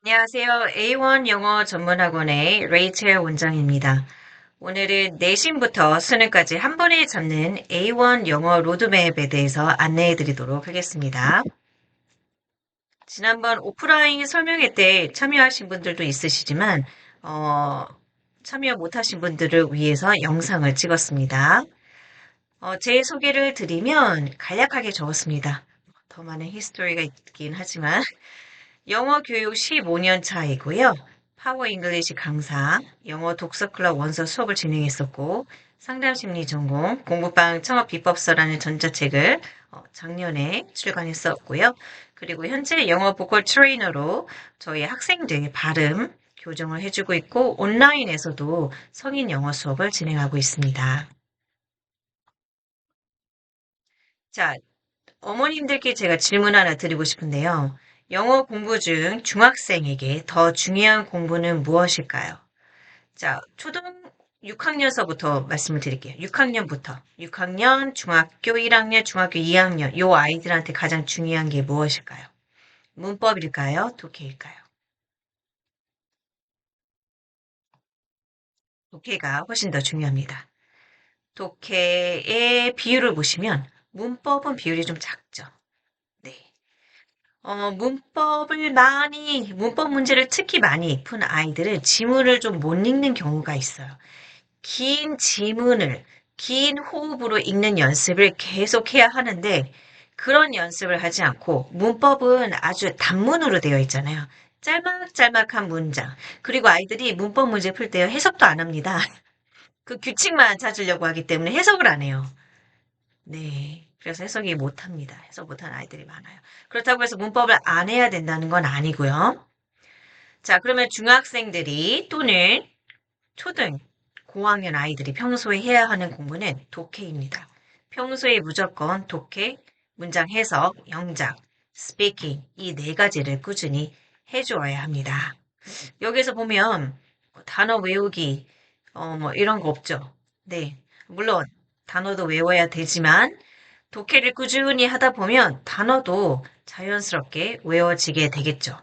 안녕하세요. A1 영어 전문학원의 레이첼 원장입니다. 오늘은 내신부터 수능까지 한 번에 잡는 A1 영어 로드맵에 대해서 안내해 드리도록 하겠습니다. 지난번 오프라인 설명회 때 참여하신 분들도 있으시지만, 어, 참여 못하신 분들을 위해서 영상을 찍었습니다. 제 소개를 드리면 간략하게 적었습니다. 더 많은 히스토리가 있긴 하지만, 영어 교육 15년 차이고요. 파워 잉글리시 강사, 영어 독서 클럽 원서 수업을 진행했었고, 상담 심리 전공, 공부방 창업 비법서라는 전자책을 작년에 출간했었고요. 그리고 현재 영어 보컬 트레이너로 저희 학생들 발음 교정을 해주고 있고, 온라인에서도 성인 영어 수업을 진행하고 있습니다. 자, 어머님들께 제가 질문 하나 드리고 싶은데요. 영어 공부 중 중학생에게 더 중요한 공부는 무엇일까요? 자, 초등 6학년서부터 말씀을 드릴게요. 6학년부터. 6학년, 중학교 1학년, 중학교 2학년, 요 아이들한테 가장 중요한 게 무엇일까요? 문법일까요? 독해일까요? 독해가 훨씬 더 중요합니다. 독해의 비율을 보시면 문법은 비율이 좀 작죠. 네. 문법 문제를 특히 많이 푼 아이들은 지문을 좀 못 읽는 경우가 있어요. 긴 지문을, 긴 호흡으로 읽는 연습을 계속 해야 하는데, 그런 연습을 하지 않고, 문법은 아주 단문으로 되어 있잖아요. 짤막짤막한 문장. 그리고 아이들이 문법 문제 풀 때 해석도 안 합니다. 그 규칙만 찾으려고 하기 때문에 해석을 안 해요. 네. 그래서 해석이 못합니다. 해석 못하는 아이들이 많아요. 그렇다고 해서 문법을 안 해야 된다는 건 아니고요. 자, 그러면 중학생들이 또는 초등, 고학년 아이들이 평소에 해야 하는 공부는 독해입니다. 평소에 무조건 독해, 문장 해석, 영작, 스피킹 이 네 가지를 꾸준히 해주어야 합니다. 여기서 보면 뭐 단어 외우기, 뭐 이런 거 없죠. 네. 물론 단어도 외워야 되지만 독해를 꾸준히 하다 보면 단어도 자연스럽게 외워지게 되겠죠.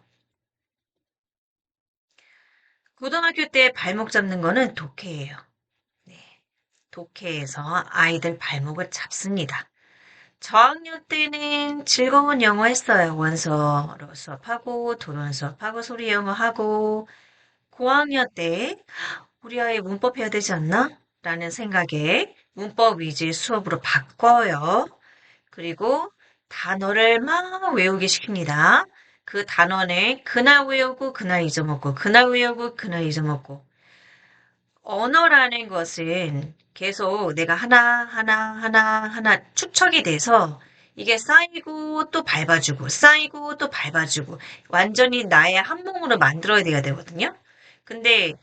고등학교 때 발목 잡는 거는 독해예요. 네. 독해에서 아이들 발목을 잡습니다. 저학년 때는 즐거운 영어 했어요. 원서로 수업하고, 도론 수업하고, 소리 영어 하고, 고학년 때 우리 아이 문법 해야 되지 않나? 라는 생각에 문법 위주의 수업으로 바꿔요. 그리고 단어를 막 외우게 시킵니다. 그 단어는 그날 외우고 그날 잊어먹고 그날 외우고 그날 잊어먹고 언어라는 것은 계속 내가 하나 축적이 돼서 이게 쌓이고 또 밟아주고 쌓이고 또 밟아주고 완전히 나의 한 몸으로 만들어야 돼야 되거든요. 근데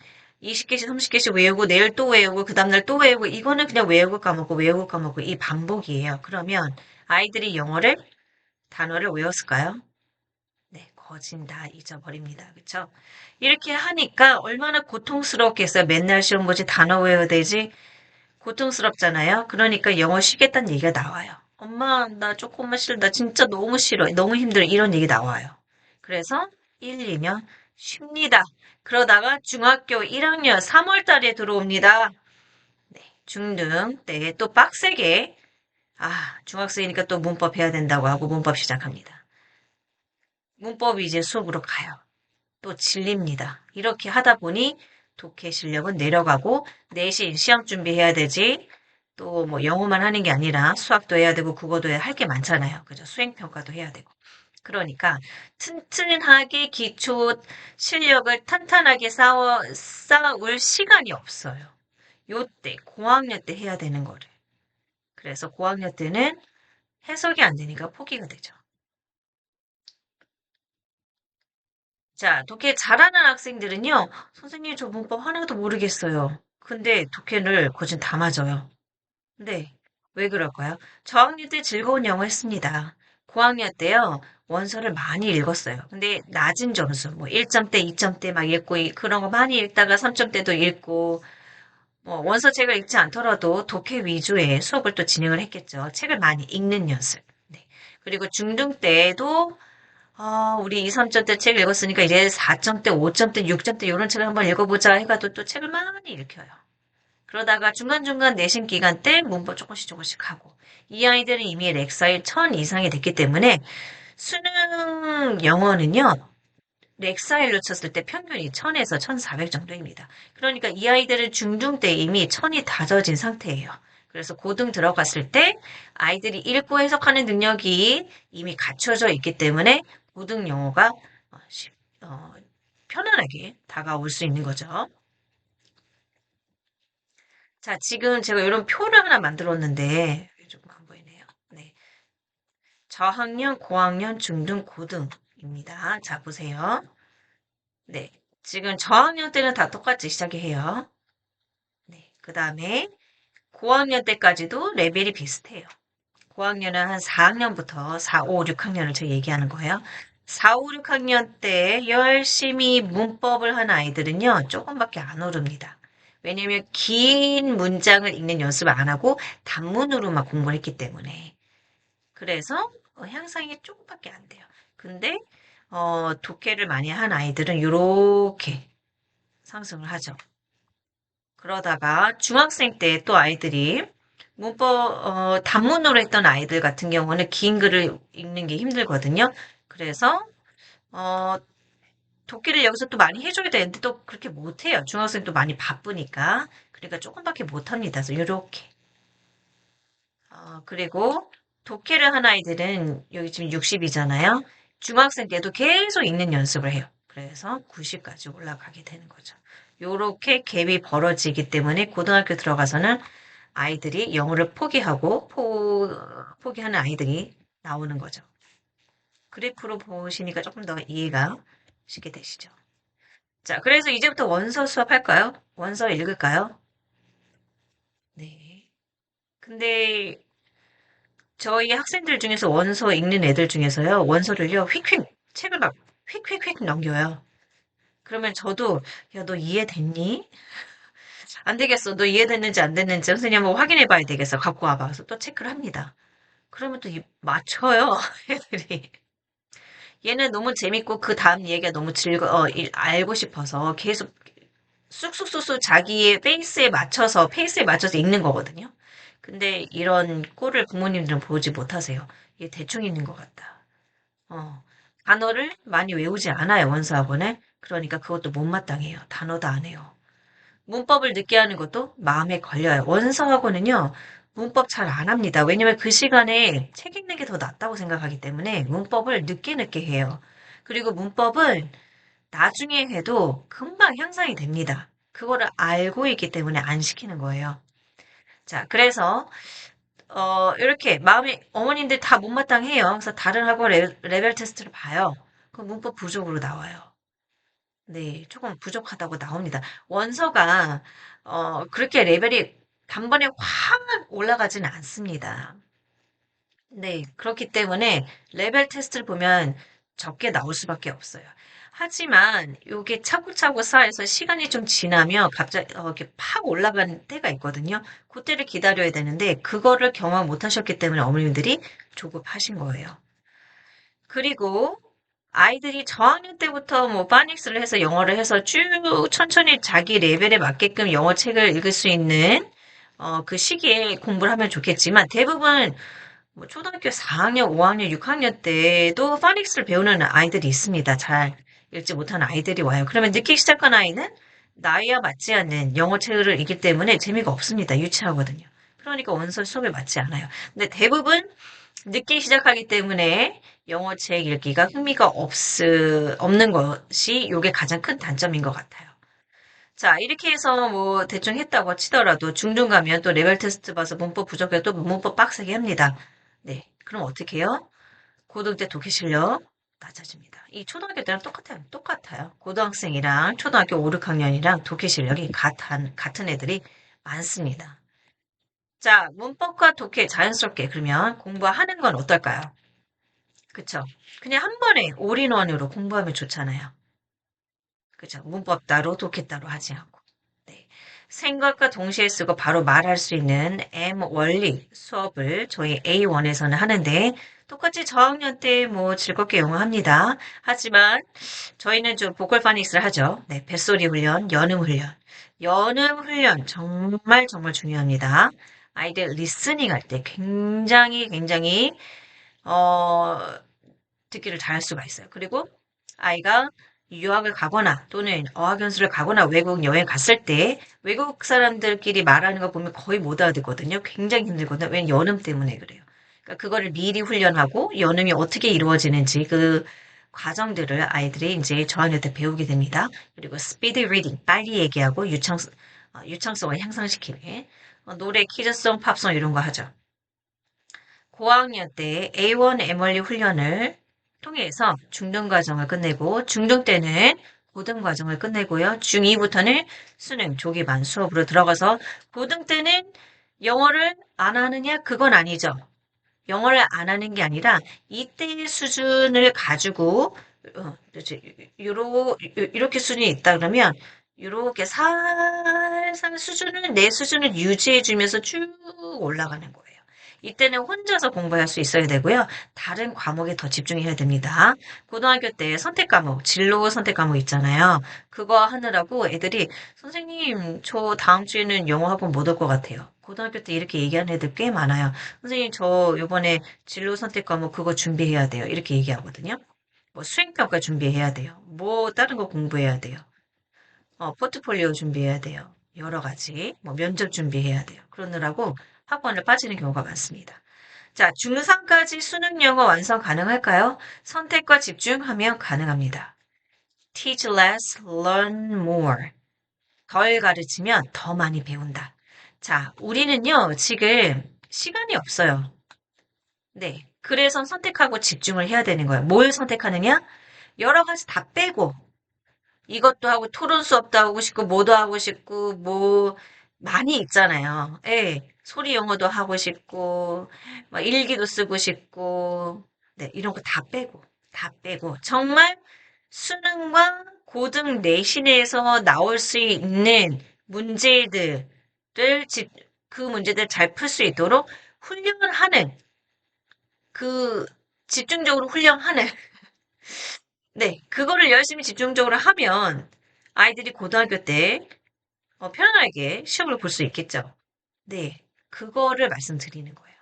20개씩 30개씩 외우고 내일 또 외우고 그 다음날 또 외우고 이거는 그냥 외우고 까먹고 이 반복이에요. 그러면 아이들이 영어를 단어를 외웠을까요? 네, 거진 다 잊어버립니다. 그쵸? 이렇게 하니까 얼마나 고통스럽겠어요. 맨날 시험 보지 단어 외워야 되지. 고통스럽잖아요. 그러니까 영어 쉬겠다는 얘기가 나와요. 엄마, 나 조금만 싫어. 나 진짜 너무 싫어. 너무 힘들어. 이런 얘기 나와요. 그래서 1, 2년 쉽니다. 그러다가 중학교 1학년 3월 달에 들어옵니다. 네, 중등 때 또 빡세게 중학생이니까 또 문법 해야 된다고 하고 문법 시작합니다. 문법이 이제 수업으로 가요. 또 질립니다. 이렇게 하다 보니 독해 실력은 내려가고 내신 시험 준비해야 되지. 또 뭐 영어만 하는 게 아니라 수학도 해야 되고 국어도 해야 할 게 많잖아요. 그죠? 수행평가도 해야 되고. 그러니까 튼튼하게 기초 실력을 탄탄하게 쌓아올 시간이 없어요. 요때 고학년 때 해야 되는 거를. 그래서 고학년 때는 해석이 안 되니까 포기가 되죠. 자, 독해 잘하는 학생들은요, 선생님 저 문법 하나도 모르겠어요. 근데 독해를 거진 다 맞아요. 네, 왜 그럴까요? 저학년 때 즐거운 영어 했습니다. 고학년 때요, 원서를 많이 읽었어요. 근데 낮은 점수, 뭐 1점대, 2점대 막 읽고, 그런 거 많이 읽다가 3점대도 읽고, 뭐 원서책을 읽지 않더라도 독해 위주의 수업을 또 진행을 했겠죠. 책을 많이 읽는 연습. 네. 그리고 중등 때에도 우리 2, 3점대 책 읽었으니까 이제 4점대, 5점대, 6점대 이런 책을 한번 읽어보자 해가지고 또 책을 많이 읽혀요. 그러다가 중간중간 내신 기간 때 문법 조금씩 조금씩 하고 이 아이들은 이미 렉사일 1000 이상이 됐기 때문에 수능 영어는요. 렉사일로 쳤을 때 평균이 1000에서 1400 정도입니다. 그러니까 이 아이들은 중등 때 이미 1000이 다져진 상태예요. 그래서 고등 들어갔을 때 아이들이 읽고 해석하는 능력이 이미 갖춰져 있기 때문에 고등 영어가 어, 편안하게 다가올 수 있는 거죠. 자, 지금 제가 이런 표를 하나 만들었는데 조금 안 보이네요. 네. 저학년, 고학년, 중등, 고등입니다. 자, 보세요. 네. 지금 저학년 때는 다 똑같이 시작해요. 네. 그 다음에 고학년 때까지도 레벨이 비슷해요. 고학년은 한 4학년부터 4, 5, 6학년을 제가 얘기하는 거예요. 4, 5, 6학년 때 열심히 문법을 한 아이들은요, 조금밖에 안 오릅니다. 왜냐면 긴 문장을 읽는 연습을 안 하고 단문으로만 공부를 했기 때문에. 그래서 향상이 조금밖에 안 돼요. 근데 독해를 많이 한 아이들은 이렇게 상승을 하죠. 그러다가 중학생 때 또 아이들이 문법 단문으로 했던 아이들 같은 경우는 긴 글을 읽는 게 힘들거든요. 그래서 어, 독해를 여기서 또 많이 해줘야 되는데 또 그렇게 못해요. 중학생 도 많이 바쁘니까. 그러니까 조금밖에 못합니다. 그래서 이렇게. 그리고 독해를 한 아이들은 여기 지금 60이잖아요. 중학생 때도 계속 읽는 연습을 해요. 그래서 90까지 올라가게 되는 거죠. 요렇게 갭이 벌어지기 때문에 고등학교 들어가서는 아이들이 영어를 포기하고 포기하는 아이들이 나오는 거죠. 그래프로 보시니까 조금 더 이해가 쉽게 되시죠. 자, 그래서 이제부터 원서 수업할까요? 원서 읽을까요? 네. 근데 저희 학생들 중에서 원서 읽는 애들 중에서요, 원서를요, 휙휙, 책을 막 휙휙휙 넘겨요. 그러면 저도, 야, 너 이해됐니? 안 되겠어. 너 이해됐는지 안 됐는지 선생님 한번 확인해 봐야 되겠어. 갖고 와봐. 그래서 또 체크를 합니다. 그러면 또 맞춰요, 애들이. 얘는 너무 재밌고 그 다음 얘기가 너무 알고 싶어서 계속 쑥쑥쑥쑥 자기의 페이스에 맞춰서 읽는 거거든요. 근데 이런 꼴을 부모님들은 보지 못하세요. 얘 대충 읽는 것 같다. 어, 단어를 많이 외우지 않아요, 원서학원에. 그러니까 그것도 못마땅해요. 단어도 안 해요. 문법을 늦게 하는 것도 마음에 걸려요. 원서학원은요, 문법 잘 안 합니다. 왜냐면 그 시간에 책 읽는 게 더 낫다고 생각하기 때문에 문법을 늦게 늦게 해요. 그리고 문법은 나중에 해도 금방 향상이 됩니다. 그거를 알고 있기 때문에 안 시키는 거예요. 자, 그래서 이렇게 마음이 어머님들 다 못마땅해요. 그래서 다른 학원 레벨 테스트를 봐요. 그럼 문법 부족으로 나와요. 네, 조금 부족하다고 나옵니다. 원서가 그렇게 레벨이 단번에 확 올라가지는 않습니다. 네, 그렇기 때문에 레벨 테스트를 보면 적게 나올 수밖에 없어요. 하지만 이게 차곡차곡 쌓여서 시간이 좀 지나면 갑자기 이렇게 팍 올라가는 때가 있거든요. 그때를 기다려야 되는데 그거를 경험 못 하셨기 때문에 어머님들이 조급하신 거예요. 그리고 아이들이 저학년 때부터 뭐 파닉스를 해서 영어를 해서 쭉 천천히 자기 레벨에 맞게끔 영어 책을 읽을 수 있는 그 시기에 공부를 하면 좋겠지만 대부분 뭐 초등학교 4학년, 5학년, 6학년 때도 파닉스를 배우는 아이들이 있습니다. 잘 읽지 못하는 아이들이 와요. 그러면 늦게 시작한 아이는 나이와 맞지 않는 영어 책을 읽기 때문에 재미가 없습니다. 유치하거든요. 그러니까 원서 수업에 맞지 않아요. 근데 대부분 늦게 시작하기 때문에 영어 책 읽기가 흥미가 없는 것이 이게 가장 큰 단점인 것 같아요. 자, 이렇게 해서 뭐 대충 했다고 치더라도 중등 가면 또 레벨 테스트 봐서 문법 부족해도 또 문법 빡세게 합니다. 네. 그럼 어떻게 해요? 고등 때 독해 실력 낮아집니다. 이 초등학교 때랑 똑같아요. 똑같아요. 고등학생이랑 초등학교 5, 6학년이랑 독해 실력이 같은 애들이 많습니다. 자, 문법과 독해 자연스럽게 그러면 공부하는 건 어떨까요? 그쵸? 그냥 한 번에 올인원으로 공부하면 좋잖아요. 그쵸? 문법 따로 독해 따로 하지 않고. 네. 생각과 동시에 쓰고 바로 말할 수 있는 M 원리 수업을 저희 A1에서는 하는데 똑같이 저학년 때 뭐 즐겁게 영어합니다. 하지만 저희는 좀 보컬 파닉스를 하죠. 네, 뱃소리 훈련, 연음 훈련. 연음 훈련 정말 정말 중요합니다. 아이들 리스닝 할 때 굉장히 어, 듣기를 잘할 수가 있어요. 그리고 아이가 유학을 가거나 또는 어학연수를 가거나 외국 여행 갔을 때 외국 사람들끼리 말하는 거 보면 거의 못 알아듣거든요. 굉장히 힘들거든요. 왜냐면 연음 때문에 그래요. 그러니까 그거를 미리 훈련하고 연음이 어떻게 이루어지는지 그 과정들을 아이들이 이제 저학년 때 배우게 됩니다. 그리고 스피드 리딩, 빨리 얘기하고 유창성을 향상시키는 노래, 퀴즈송, 팝송 이런 거 하죠. 고학년 때 A1 에멀리 훈련을 통해서 중등 과정을 끝내고 중등 때는 고등 과정을 끝내고요. 중2부터는 수능 조기반 수업으로 들어가서 고등 때는 영어를 안 하느냐? 그건 아니죠. 영어를 안 하는 게 아니라 이때의 수준을 가지고 이렇게 수준이 있다 그러면 이렇게 살살 수준을 내 수준을 유지해 주면서 쭉 올라가는 거예요. 이때는 혼자서 공부할 수 있어야 되고요. 다른 과목에 더 집중해야 됩니다. 고등학교 때 선택 과목, 진로 선택 과목 있잖아요. 그거 하느라고 애들이 선생님, 저 다음 주에는 영어 학원 못 올 것 같아요. 고등학교 때 이렇게 얘기하는 애들 꽤 많아요. 선생님, 저 요번에 진로 선택 과목 그거 준비해야 돼요. 이렇게 얘기하거든요. 뭐 수행평가 준비해야 돼요. 뭐 다른 거 공부해야 돼요. 포트폴리오 준비해야 돼요. 여러 가지. 뭐 면접 준비해야 돼요. 그러느라고 학원을 빠지는 경우가 많습니다. 자, 중3까지 수능 영어 완성 가능할까요? 선택과 집중하면 가능합니다. Teach less, learn more. 덜 가르치면 더 많이 배운다. 자, 우리는요, 지금 시간이 없어요. 네. 그래서 선택하고 집중을 해야 되는 거예요. 뭘 선택하느냐? 여러 가지 다 빼고, 이것도 하고, 토론 수업도 하고 싶고, 뭐도 하고 싶고, 뭐, 많이 있잖아요. 예. 소리 영어도 하고 싶고, 막 일기도 쓰고 싶고, 네. 이런 거 다 빼고, 정말 수능과 고등 내신에서 나올 수 있는 문제들을, 집- 그 문제들 잘 풀 수 있도록 훈련을 하는, 그 집중적으로 훈련하는 네 그거를 열심히 집중적으로 하면 아이들이 고등학교 때 편안하게 시험을 볼 수 있겠죠. 네 그거를 말씀드리는 거예요.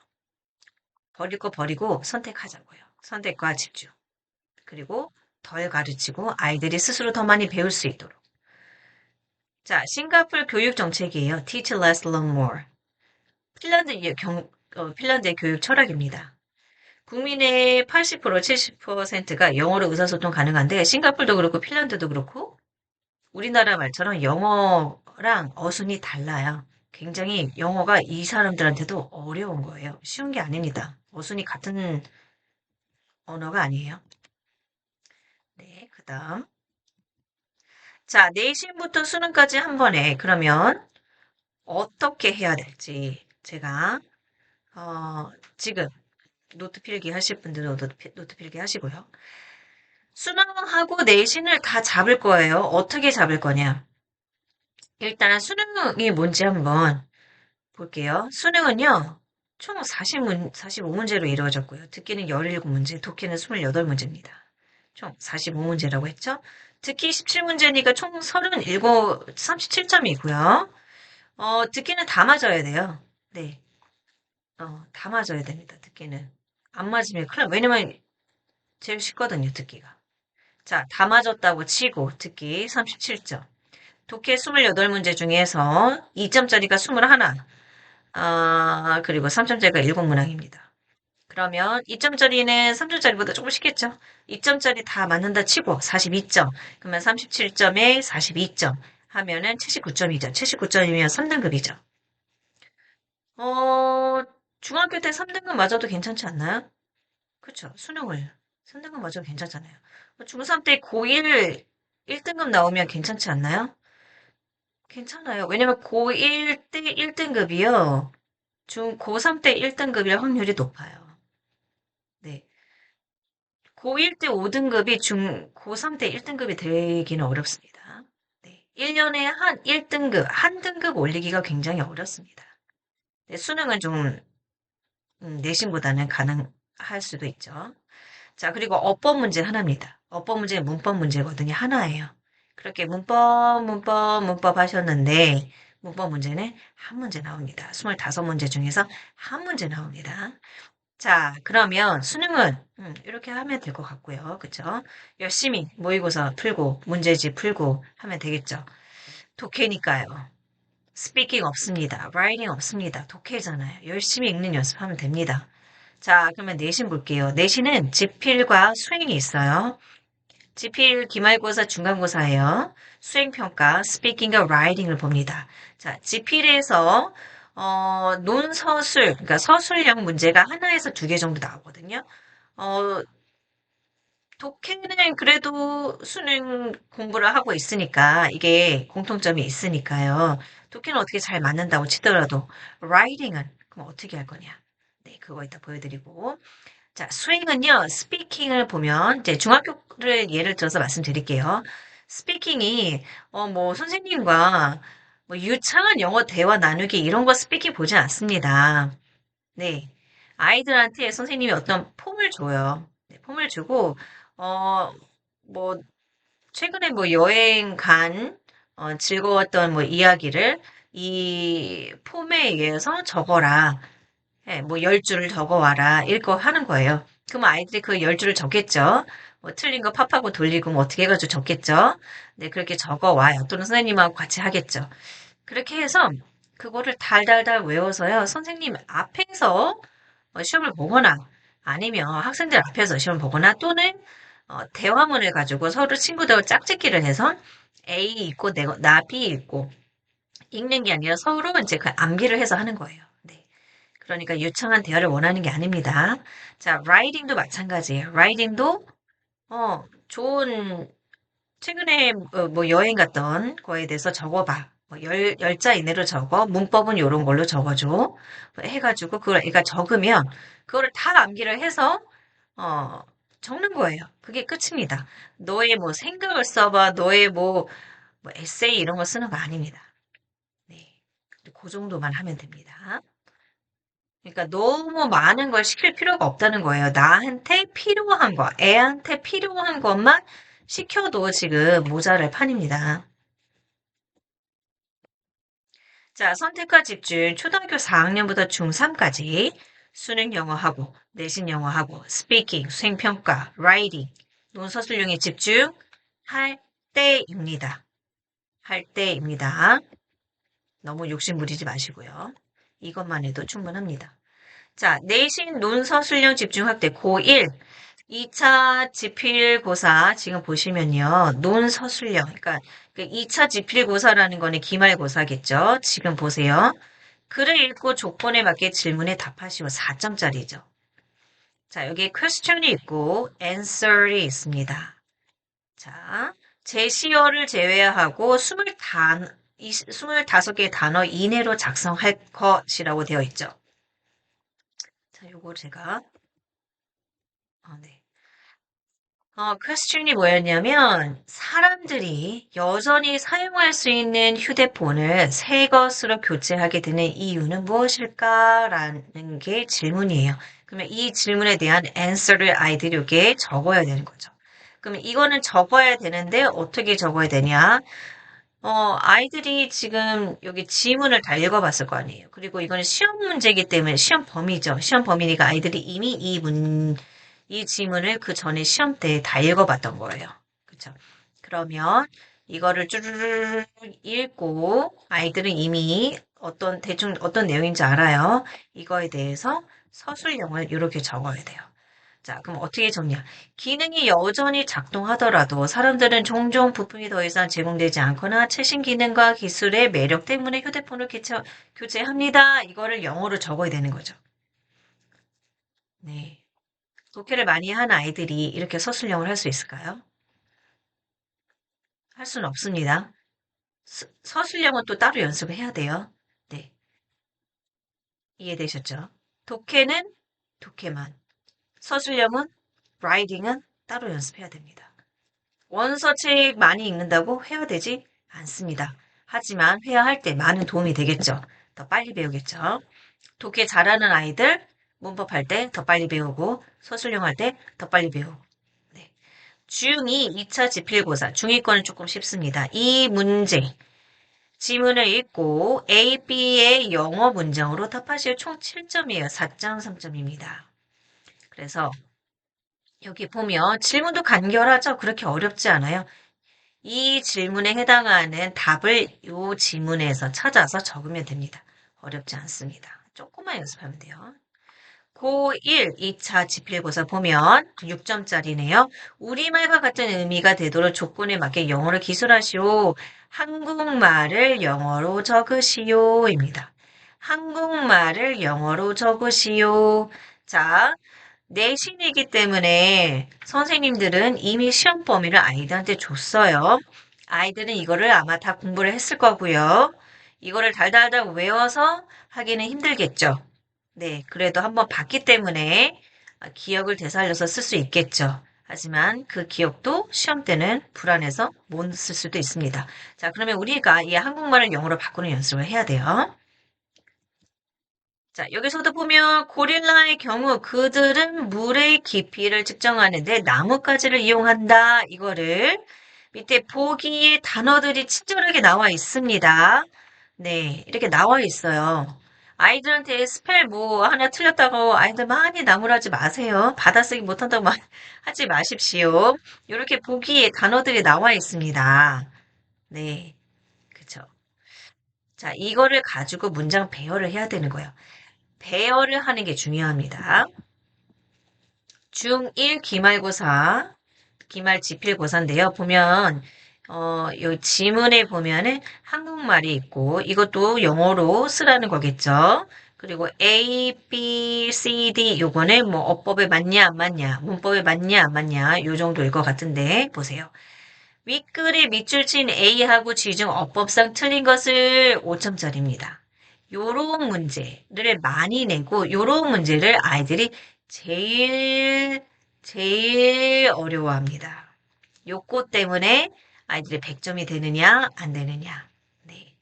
버릴 거 버리고 선택하자고요. 선택과 집중. 그리고 덜 가르치고 아이들이 스스로 더 많이 배울 수 있도록. 자, 싱가포르 교육 정책이에요. Teach less, learn more. 핀란드의 교육 철학입니다. 국민의 80%, 70%가 영어로 의사소통 가능한데 싱가폴도 그렇고 핀란드도 그렇고 우리나라 말처럼 영어랑 어순이 달라요. 굉장히 영어가 이 사람들한테도 어려운 거예요. 쉬운 게 아닙니다. 어순이 같은 언어가 아니에요. 네, 그다음. 자, 내신부터 수능까지 한 번에 그러면 어떻게 해야 될지 제가 지금 노트 필기 하실 분들은 노트 필기 하시고요. 수능하고 내신을 다 잡을 거예요. 어떻게 잡을 거냐? 일단 수능이 뭔지 한번 볼게요. 수능은요, 총 45문제로 이루어졌고요. 듣기는 17문제, 독해는 28문제입니다. 총 45문제라고 했죠? 듣기 17문제니까 총 37점이고요. 듣기는 다 맞아야 돼요. 네, 다 맞아야 됩니다. 듣기는. 안 맞으면 큰일 나요. 왜냐면 제일 쉽거든요, 듣기가. 자, 다 맞았다고 치고 듣기 37점. 독해 28문제 중에서 2점짜리가 21. 그리고 3점짜리가 7문항입니다. 그러면 2점짜리는 3점짜리보다 조금 쉽겠죠? 2점짜리 다 맞는다 치고 42점. 그러면 37점에 42점 하면은 79점이죠. 79점이면 3등급이죠. 어, 중학교 때 3등급 맞아도 괜찮지 않나요? 그쵸. 수능을 3등급 맞아도 괜찮잖아요. 중3 때 고1 1등급 나오면 괜찮지 않나요? 괜찮아요. 왜냐면 고1 때 1등급이요. 고3 때 1등급일 확률이 높아요. 네. 고1 때 5등급이 고3 때 1등급이 되기는 어렵습니다. 네. 1년에 한 1등급, 한 등급 올리기가 굉장히 어렵습니다. 네, 수능은 좀, 내신보다는 할 수도 있죠. 자, 그리고 어법 문제 하나입니다. 어법 문제는 문법 문제거든요. 하나예요. 그렇게 문법 하셨는데, 문법 문제는 한 문제 나옵니다. 25문제 중에서 한 문제 나옵니다. 자, 그러면 수능은 이렇게 하면 될 것 같고요. 그쵸? 열심히 모의고사 풀고, 문제집 풀고 하면 되겠죠. 독해니까요. 스피킹 없습니다. 라이팅 없습니다. 독해잖아요. 열심히 읽는 연습하면 됩니다. 자, 그러면 내신 볼게요. 내신은 지필과 수행이 있어요. 지필 기말고사 중간고사예요. 수행평가 스피킹과 라이팅을 봅니다. 자, 지필에서 논서술, 그러니까 서술형 문제가 하나에서 두 개 정도 나오거든요. 어, 독해는 그래도 수능 공부를 하고 있으니까 이게 공통점이 있으니까요. 독해는 어떻게 잘 맞는다고 치더라도 라이팅은 그럼 어떻게 할 거냐? 네, 그거 이따 보여드리고. 자, 스윙은요, 스피킹을 보면, 이제 중학교를 예를 들어서 말씀드릴게요. 스피킹이, 선생님과 유창한 영어 대화 나누기 이런 거 스피킹 보지 않습니다. 네. 아이들한테 선생님이 어떤 폼을 줘요. 네, 폼을 주고, 어, 뭐, 최근에 여행 간, 즐거웠던 이야기를 이 폼에 의해서 적어라. 예, 10줄을 적어와라. 읽고 하는 거예요. 그럼 아이들이 그 10줄을 적겠죠. 틀린 거 팝하고 돌리고 어떻게 해가지고 적겠죠. 네, 그렇게 적어와요. 또는 선생님하고 같이 하겠죠. 그렇게 해서 그거를 달달달 외워서요. 선생님 앞에서 시험을 보거나 아니면 학생들 앞에서 시험 보거나 또는 대화문을 가지고 서로 친구들 짝짓기를 해서 A 있고 나 B 있고 읽는 게 아니라 서로 이제 그 암기를 해서 하는 거예요. 네. 그러니까 유창한 대화를 원하는 게 아닙니다. 자, 라이딩도 마찬가지예요. 라이딩도 좋은 최근에 여행 갔던 거에 대해서 적어봐. 자 이내로 적어. 문법은 요런 걸로 적어줘. 해가지고 그걸 애가 적으면 그거를 다 암기를 해서 어, 적는 거예요. 그게 끝입니다. 너의 생각을 써봐. 너의 에세이 이런 거 쓰는 거 아닙니다. 네. 그 정도만 하면 됩니다. 그러니까 너무 많은 걸 시킬 필요가 없다는 거예요. 나한테 필요한 거, 애한테 필요한 것만 시켜도 지금 모자랄 판입니다. 자, 선택과 집중, 초등학교 4학년부터 중3까지 수능 영어하고, 내신 영어하고, 스피킹, 수행평가, 라이팅, 논서술용에 집중할 때입니다. 할 때입니다. 너무 욕심 부리지 마시고요. 이것만 해도 충분합니다. 자, 내신 논서술용 집중확대 고1 2차 지필고사 지금 보시면요. 논서술형. 그러니까 2차 지필고사라는 거는 기말고사겠죠. 지금 보세요. 글을 읽고 조건에 맞게 질문에 답하시오. 4점짜리죠. 자, 여기 question이 있고 answer이 있습니다. 자, 제시어를 제외하고 25개의 단어 이내로 작성할 것이라고 되어 있죠. 자, 요거 제가 네. 퀘스천이 뭐였냐면, 사람들이 여전히 사용할 수 있는 휴대폰을 새 것으로 교체하게 되는 이유는 무엇일까라는 게 질문이에요. 그러면 이 질문에 대한 answer를 아이들이 이렇게 적어야 되는 거죠. 그러면 이거는 적어야 되는데, 어떻게 적어야 되냐? 아이들이 지금 여기 지문을 다 읽어봤을 거 아니에요. 그리고 이거는 시험 문제이기 때문에 시험 범위죠. 시험 범위니까 아이들이 이미 이 지문을 그 전에 시험 때 다 읽어봤던 거예요. 그쵸? 그러면 이거를 쭈르르 읽고 아이들은 이미 대충 어떤 내용인지 알아요. 이거에 대해서 서술형을 이렇게 적어야 돼요. 자, 그럼 어떻게 적냐? 기능이 여전히 작동하더라도 사람들은 종종 부품이 더 이상 제공되지 않거나 최신 기능과 기술의 매력 때문에 휴대폰을 교체합니다. 이거를 영어로 적어야 되는 거죠. 네. 독해를 많이 한 아이들이 이렇게 서술형을 할 수 있을까요? 할 수는 없습니다. 서술형은 또 따로 연습을 해야 돼요. 네. 이해되셨죠? 독해는 독해만. 서술형은, 라이딩은 따로 연습해야 됩니다. 원서책 많이 읽는다고 회화되지 않습니다. 하지만 회화할 때 많은 도움이 되겠죠. 더 빨리 배우겠죠. 독해 잘하는 아이들, 문법 할 때 더 빨리 배우고, 서술형 할 때 더 빨리 배우고. 네. 중2 2차 지필고사. 중2거는 조금 쉽습니다. 이 문제. 지문을 읽고 A, B의 영어 문장으로 답하실 총 7점이에요. 4.3점입니다. 그래서 여기 보면 질문도 간결하죠? 그렇게 어렵지 않아요. 이 질문에 해당하는 답을 이 지문에서 찾아서 적으면 됩니다. 어렵지 않습니다. 조금만 연습하면 돼요. 고1 2차 지필고사 보면 6점짜리네요. 우리말과 같은 의미가 되도록 조건에 맞게 영어를 기술하시오. 한국말을 영어로 적으시오입니다. 한국말을 영어로 적으시오. 자, 내신이기 때문에 선생님들은 이미 시험 범위를 아이들한테 줬어요. 아이들은 이거를 아마 다 공부를 했을 거고요. 이거를 달달달 외워서 하기는 힘들겠죠. 네, 그래도 한번 봤기 때문에 기억을 되살려서 쓸 수 있겠죠. 하지만 그 기억도 시험 때는 불안해서 못 쓸 수도 있습니다. 자, 그러면 우리가 이 한국말을 영어로 바꾸는 연습을 해야 돼요. 자, 여기서도 보면 고릴라의 경우 그들은 물의 깊이를 측정하는데 나뭇가지를 이용한다. 이거를 밑에 보기에 단어들이 친절하게 나와 있습니다. 네, 이렇게 나와 있어요. 아이들한테 스펠 뭐 하나 틀렸다고 아이들 많이 나무라지 마세요. 받아쓰기 못한다고 하지 마십시오. 이렇게 보기에 단어들이 나와 있습니다. 네, 그쵸. 자, 이거를 가지고 문장 배열을 해야 되는 거예요. 배열을 하는 게 중요합니다. 중1 기말고사, 기말 지필고사인데요. 보면, 요 지문에 보면은 한국말이 있고, 이것도 영어로 쓰라는 거겠죠. 그리고 A, B, C, D, 요거는 뭐 어법에 맞냐, 안 맞냐, 문법에 맞냐, 안 맞냐, 요 정도일 것 같은데, 보세요. 윗글에 밑줄 친 A하고 G 중 어법상 틀린 것을 5점짜리입니다. 요런 문제를 많이 내고 요런 문제를 아이들이 제일 어려워합니다. 요거 때문에 아이들이 100점이 되느냐 안 되느냐. 네.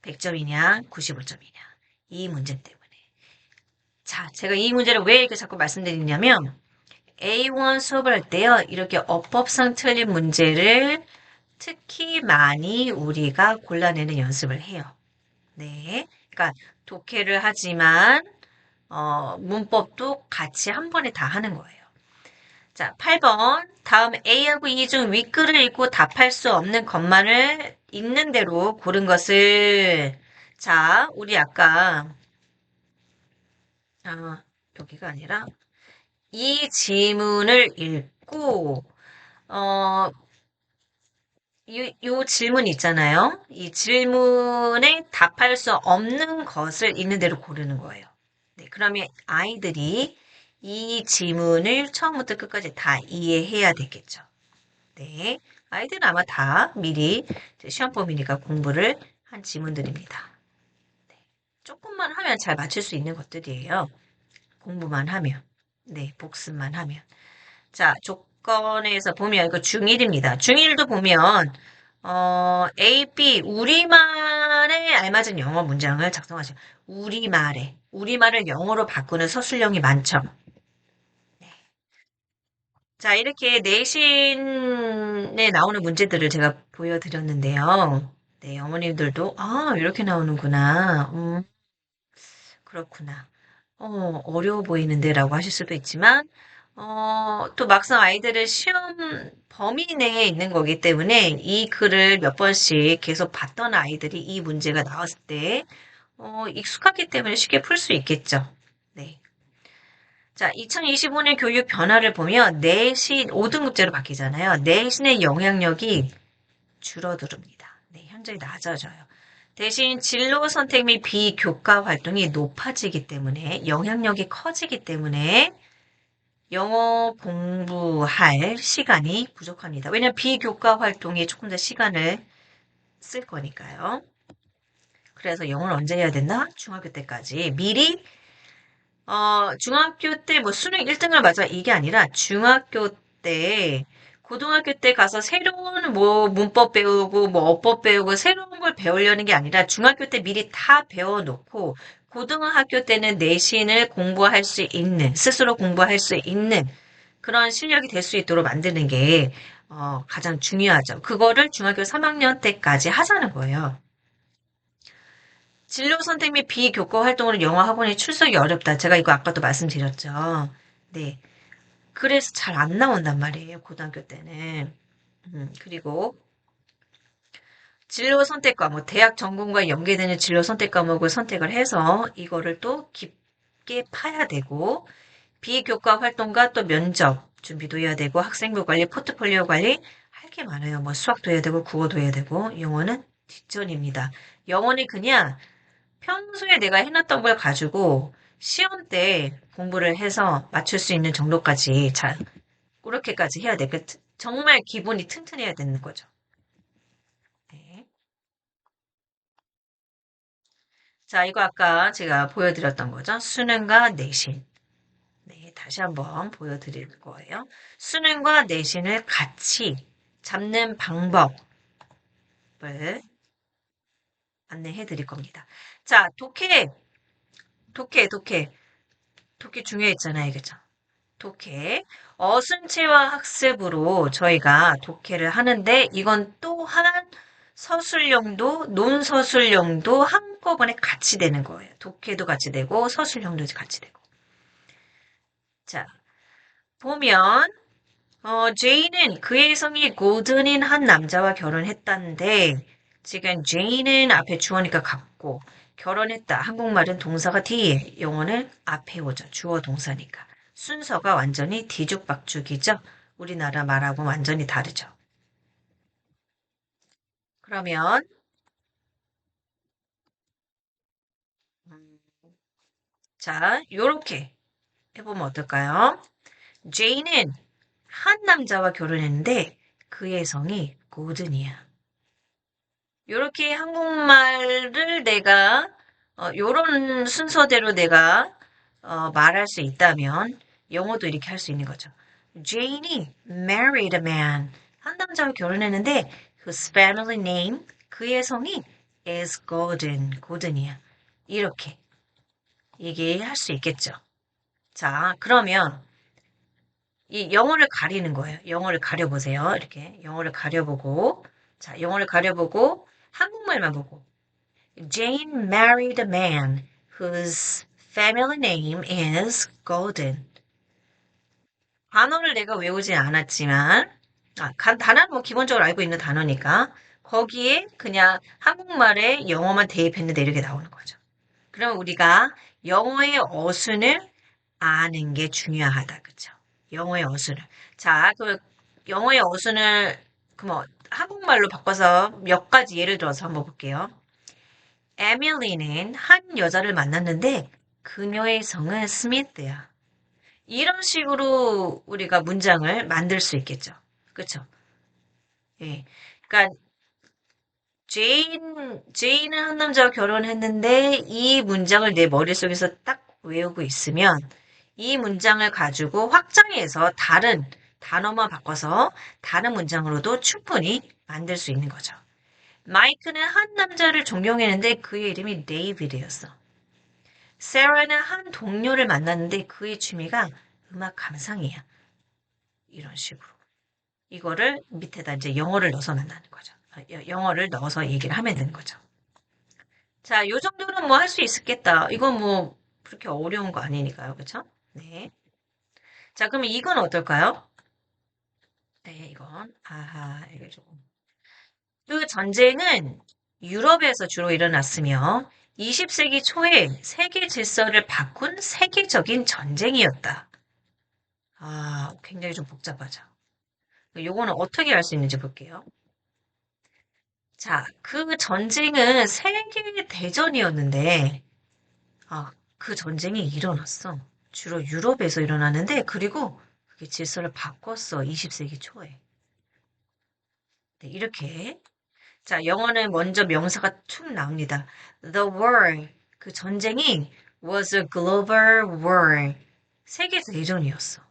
100점이냐 95점이냐. 이 문제 때문에. 자, 제가 이 문제를 왜 이렇게 자꾸 말씀드리냐면 A1 수업을 할 때요. 이렇게 어법상 틀린 문제를 특히 많이 우리가 골라내는 연습을 해요. 네. 그러니까 독해를 하지만 문법도 같이 한 번에 다 하는 거예요. 자, 8번. 다음 A하고 E 중 윗글을 읽고 답할 수 없는 것만을 있는 대로 고른 것을 자, 우리 아까 아, 여기가 아니라 이 지문을 읽고 어, 요 질문 있잖아요. 이 질문에 답할 수 없는 것을 있는 대로 고르는 거예요. 네, 그러면 아이들이 이 지문을 처음부터 끝까지 다 이해해야 되겠죠. 네, 아이들은 아마 다 미리 시험 범위니까 공부를 한 지문들입니다. 네, 조금만 하면 잘 맞출 수 있는 것들이에요. 공부만 하면. 네, 복습만 하면. 자, 조건에서 보면 이거 중1입니다. 중1도 보면 A, B 우리말에 알맞은 영어 문장을 작성하세요. 우리말을 영어로 바꾸는 서술형이 많죠. 네. 자, 이렇게 내신에 나오는 문제들을 제가 보여드렸는데요. 네, 어머님들도 이렇게 나오는구나. 그렇구나. 어려워 보이는데라고 하실 수도 있지만, 또 막상 아이들은 시험 범위 내에 있는 거기 때문에 이 글을 몇 번씩 계속 봤던 아이들이 이 문제가 나왔을 때, 익숙하기 때문에 쉽게 풀 수 있겠죠. 네. 자, 2025년 교육 변화를 보면 내신 5등급제로 바뀌잖아요. 내신의 영향력이 줄어듭니다. 네, 현저히 낮아져요. 대신 진로 선택 및 비교과 활동이 높아지기 때문에 영향력이 커지기 때문에 영어 공부할 시간이 부족합니다. 왜냐하면 비교과 활동에 조금 더 시간을 쓸 거니까요. 그래서 영어를 언제 해야 된다? 중학교 때까지 미리 중학교 때 뭐 수능 1등을 맞아 이게 아니라 중학교 때 고등학교 때 가서 새로운 뭐 문법 배우고 뭐 어법 배우고 새로운 걸 배우려는 게 아니라 중학교 때 미리 다 배워놓고 고등학교 때는 내신을 공부할 수 있는, 스스로 공부할 수 있는 그런 실력이 될 수 있도록 만드는 게 가장 중요하죠. 그거를 중학교 3학년 때까지 하자는 거예요. 진로 선택 및 비교과 활동으로 영어 학원에 출석이 어렵다. 제가 이거 아까도 말씀드렸죠. 네. 그래서 잘 안 나온단 말이에요. 고등학교 때는. 그리고 진로 선택 과목, 대학 전공과 연계되는 진로 선택 과목을 선택을 해서 이거를 또 깊게 파야 되고, 비교과 활동과 또 면접 준비도 해야 되고, 학생부 관리, 포트폴리오 관리, 할 게 많아요. 뭐 수학도 해야 되고, 국어도 해야 되고, 영어는 뒷전입니다. 영어는 그냥 평소에 내가 해놨던 걸 가지고 시험 때 공부를 해서 맞출 수 있는 정도까지 잘, 그렇게까지 해야 돼. 정말 기본이 튼튼해야 되는 거죠. 네. 자, 이거 아까 제가 보여드렸던 거죠. 수능과 내신. 네, 다시 한번 보여드릴 거예요. 수능과 내신을 같이 잡는 방법을 안내해 드릴 겁니다. 자, 독해 중요했잖아요. 그죠? 독해. 어순체화 학습으로 저희가 독해를 하는데 이건 또한 서술형도 논서술형도 한꺼번에 같이 되는 거예요. 독해도 같이 되고 서술형도 같이 되고. 자, 보면 제이는 그의 성이 고든인 한 남자와 결혼했다는데 지금 제이는 앞에 주어니까 같고 결혼했다. 한국말은 동사가 뒤에 영어는 앞에 오죠. 주어 동사니까. 순서가 완전히 뒤죽박죽이죠. 우리나라 말하고 완전히 다르죠. 그러면 음, 자, 요렇게 해보면 어떨까요? 제이는 한 남자와 결혼했는데 그의 성이 고든이야. 요렇게 한국말을 내가 요런 순서대로 내가 말할 수 있다면 영어도 이렇게 할 수 있는 거죠. Jane이 married a man. 한 남자와 결혼했는데 whose family name 그의 성이 is Gordon. 고든이야. 이렇게 얘기할 수 있겠죠. 자, 그러면 이 영어를 가리는 거예요. 영어를 가려보세요. 이렇게 영어를 가려보고 자, 영어를 가려보고 한국말만 보고 Jane married a man whose family name is Golden. 단어를 내가 외우진 않았지만, 단어는 뭐 기본적으로 알고 있는 단어니까, 거기에 그냥 한국말에 영어만 대입했는데 이렇게 나오는 거죠. 그럼 우리가 영어의 어순을 아는 게 중요하다. 그쵸? 영어의 어순을. 자, 그 영어의 어순을, 뭐, 한국말로 바꿔서 몇 가지 예를 들어서 한번 볼게요. 에밀리는 한 여자를 만났는데 그녀의 성은 스미스야. 이런 식으로 우리가 문장을 만들 수 있겠죠. 그쵸? 예. 그러니까 제인은 한 남자와 결혼했는데 이 문장을 내 머릿속에서 딱 외우고 있으면 이 문장을 가지고 확장해서 다른 단어만 바꿔서 다른 문장으로도 충분히 만들 수 있는 거죠. 마이크는 한 남자를 존경했는데 그의 이름이 데이비드였어. 세라는 한 동료를 만났는데 그의 취미가 음악 감상이야. 이런 식으로. 이거를 밑에다 이제 영어를 넣어서 만나는 거죠. 영어를 넣어서 얘기를 하면 되는 거죠. 자, 요 정도는 뭐 할 수 있겠다. 이건 뭐 그렇게 어려운 거 아니니까요. 그쵸? 네. 자, 그러면 이건 어떨까요? 네, 이건. 아하, 이게 조금. 그 전쟁은 유럽에서 주로 일어났으며 20세기 초에 세계 질서를 바꾼 세계적인 전쟁이었다. 굉장히 좀 복잡하죠. 요거는 어떻게 할 수 있는지 볼게요. 자, 그 전쟁은 세계 대전이었는데, 그 전쟁이 일어났어. 주로 유럽에서 일어났는데, 그리고 그게 질서를 바꿨어. 20세기 초에. 네, 이렇게. 자, 영어는 먼저 명사가 툭 나옵니다. The war. 그 전쟁이 was a global war. 세계 대전이었어.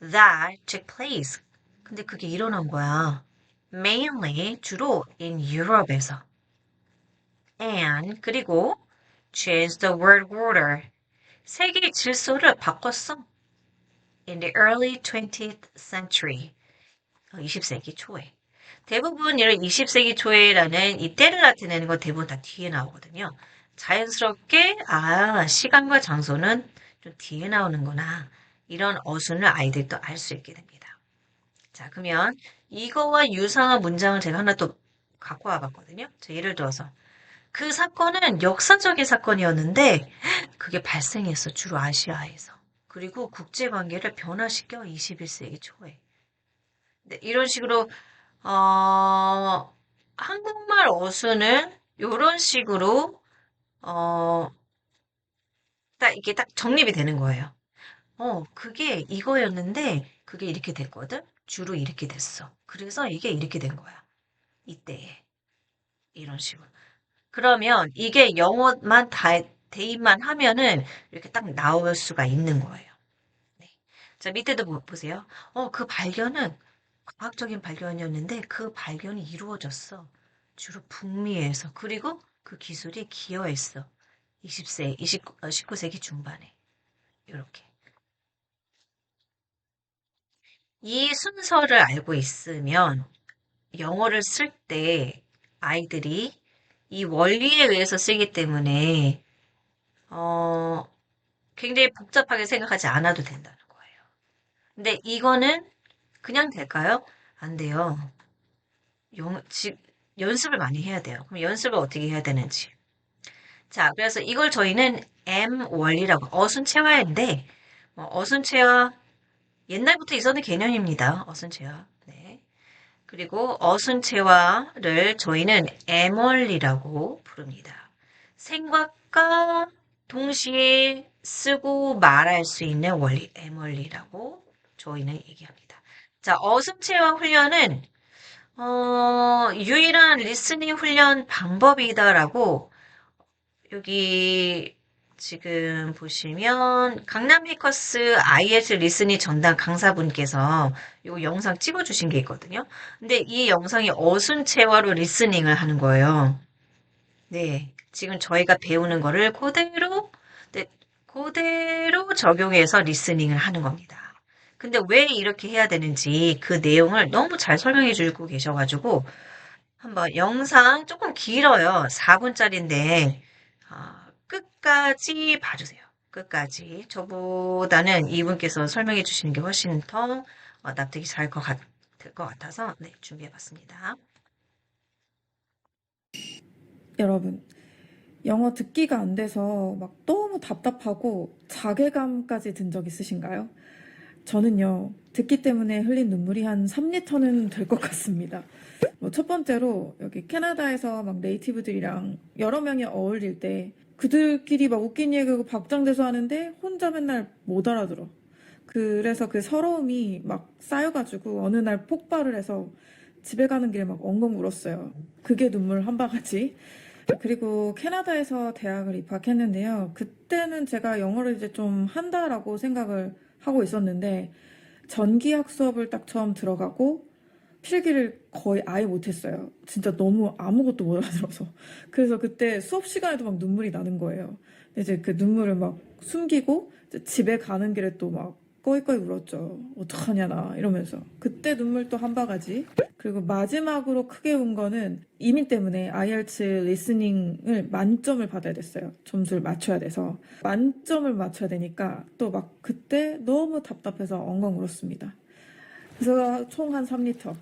That took place. 근데 그게 일어난 거야. Mainly 주로 in Europe에서. And 그리고 changed the world order. 세계 질서를 바꿨어. In the early 20th century. 20세기 초에. 대부분 이런 20세기 초에라는 이 때를 나타내는 거 대부분 다 뒤에 나오거든요. 자연스럽게, 시간과 장소는 좀 뒤에 나오는구나. 이런 어순을 아이들도 알 수 있게 됩니다. 자, 그러면 이거와 유사한 문장을 제가 하나 또 갖고 와봤거든요. 자, 예를 들어서 그 사건은 역사적인 사건이었는데 그게 발생했어. 주로 아시아에서. 그리고 국제관계를 변화시켜 21세기 초에. 네, 이런 식으로 한국말 어순을 이런 식으로 어, 이게 딱 정립이 되는 거예요. 그게 이거였는데 그게 이렇게 됐거든. 주로 이렇게 됐어. 그래서 이게 이렇게 된 거야. 이때에 이런 식으로. 그러면 이게 영어만 다 대입만 하면은 이렇게 딱 나올 수가 있는 거예요. 네. 자, 밑에도 보세요. 그 발견은 과학적인 발견이었는데 그 발견이 이루어졌어. 주로 북미에서. 그리고 그 기술이 기여했어. 19세기 중반에. 이렇게. 이 순서를 알고 있으면 영어를 쓸 때 아이들이 이 원리에 의해서 쓰기 때문에 어, 굉장히 복잡하게 생각하지 않아도 된다는 거예요. 근데 이거는 그냥 될까요? 안 돼요. 영, 지, 연습을 많이 해야 돼요. 그럼 연습을 어떻게 해야 되는지. 자, 그래서 이걸 저희는 M 원리라고, 어순체화인데, 어순체화, 옛날부터 있었는 개념입니다. 어순체화. 네. 그리고 어순체화를 저희는 M 원리라고 부릅니다. 생각과 동시에 쓰고 말할 수 있는 원리, M 원리라고 저희는 얘기합니다. 자, 어순체화 훈련은 유일한 리스닝 훈련 방법이다라고 여기 지금 보시면 강남 해커스 IH 리스닝 전담 강사분께서 이 영상 찍어주신 게 있거든요. 근데 이 영상이 어순체화로 리스닝을 하는 거예요. 네, 지금 저희가 배우는 거를 그대로, 네, 그대로 적용해서 리스닝을 하는 겁니다. 근데 왜 이렇게 해야 되는지 그 내용을 너무 잘 설명해 주고 계셔가지고 한번 영상 조금 길어요. 4분짜리인데 끝까지 봐주세요. 끝까지. 저보다는 이분께서 설명해 주시는 게 훨씬 더 납득이 될 것 같아서 네, 준비해 봤습니다. 여러분, 영어 듣기가 안 돼서 막 너무 답답하고 자괴감까지 든 적 있으신가요? 저는요, 듣기 때문에 흘린 눈물이 한 3리터는 될 것 같습니다. 첫 번째로 여기 캐나다에서 막 네이티브들이랑 여러 명이 어울릴 때 그들끼리 막 웃긴 얘기하고 박장대소 하는데 혼자 맨날 못 알아들어. 그래서 그 서러움이 막 쌓여가지고 어느 날 폭발을 해서 집에 가는 길에 막 엉엉 울었어요. 그게 눈물 한 바가지. 그리고 캐나다에서 대학을 입학했는데요. 그때는 제가 영어를 이제 좀 한다라고 생각을 하고 있었는데 전기학 수업을 딱 처음 들어가고 필기를 거의 아예 못했어요. 진짜 너무 아무것도 못 알아들어서. 그래서 그때 수업 시간에도 막 눈물이 나는 거예요. 근데 이제 그 눈물을 막 숨기고 이제 집에 가는 길에 또 막 꺼이꺼이 울었죠. 어떡하냐 나 이러면서. 그때 눈물 또 한 바가지. 그리고 마지막으로 크게 운 거는 이민 때문에 IELTS 리스닝을 만점을 받아야 됐어요. 점수를 맞춰야 돼서. 만점을 맞춰야 되니까 또 막 그때 너무 답답해서 엉엉 울었습니다. 그래서 총 한 3리터.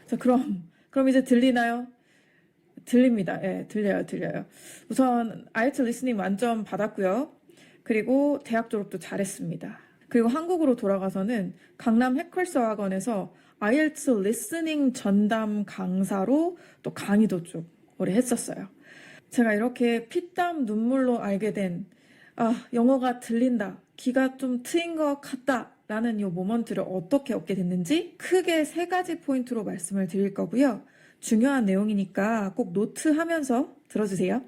자, 그럼 이제 들리나요? 들립니다. 예, 들려요. 우선 IELTS 리스닝 만점 받았고요. 그리고 대학 졸업도 잘했습니다. 그리고 한국으로 돌아가서는 강남 해컬스 학원에서 IELTS 리스닝 전담 강사로 또 강의도 쭉 오래 했었어요. 제가 이렇게 피땀 눈물로 알게 된 영어가 들린다, 귀가 좀 트인 것 같다 라는 이 모먼트를 어떻게 얻게 됐는지 크게 3가지 포인트로 말씀을 드릴 거고요. 중요한 내용이니까 꼭 노트하면서 들어주세요.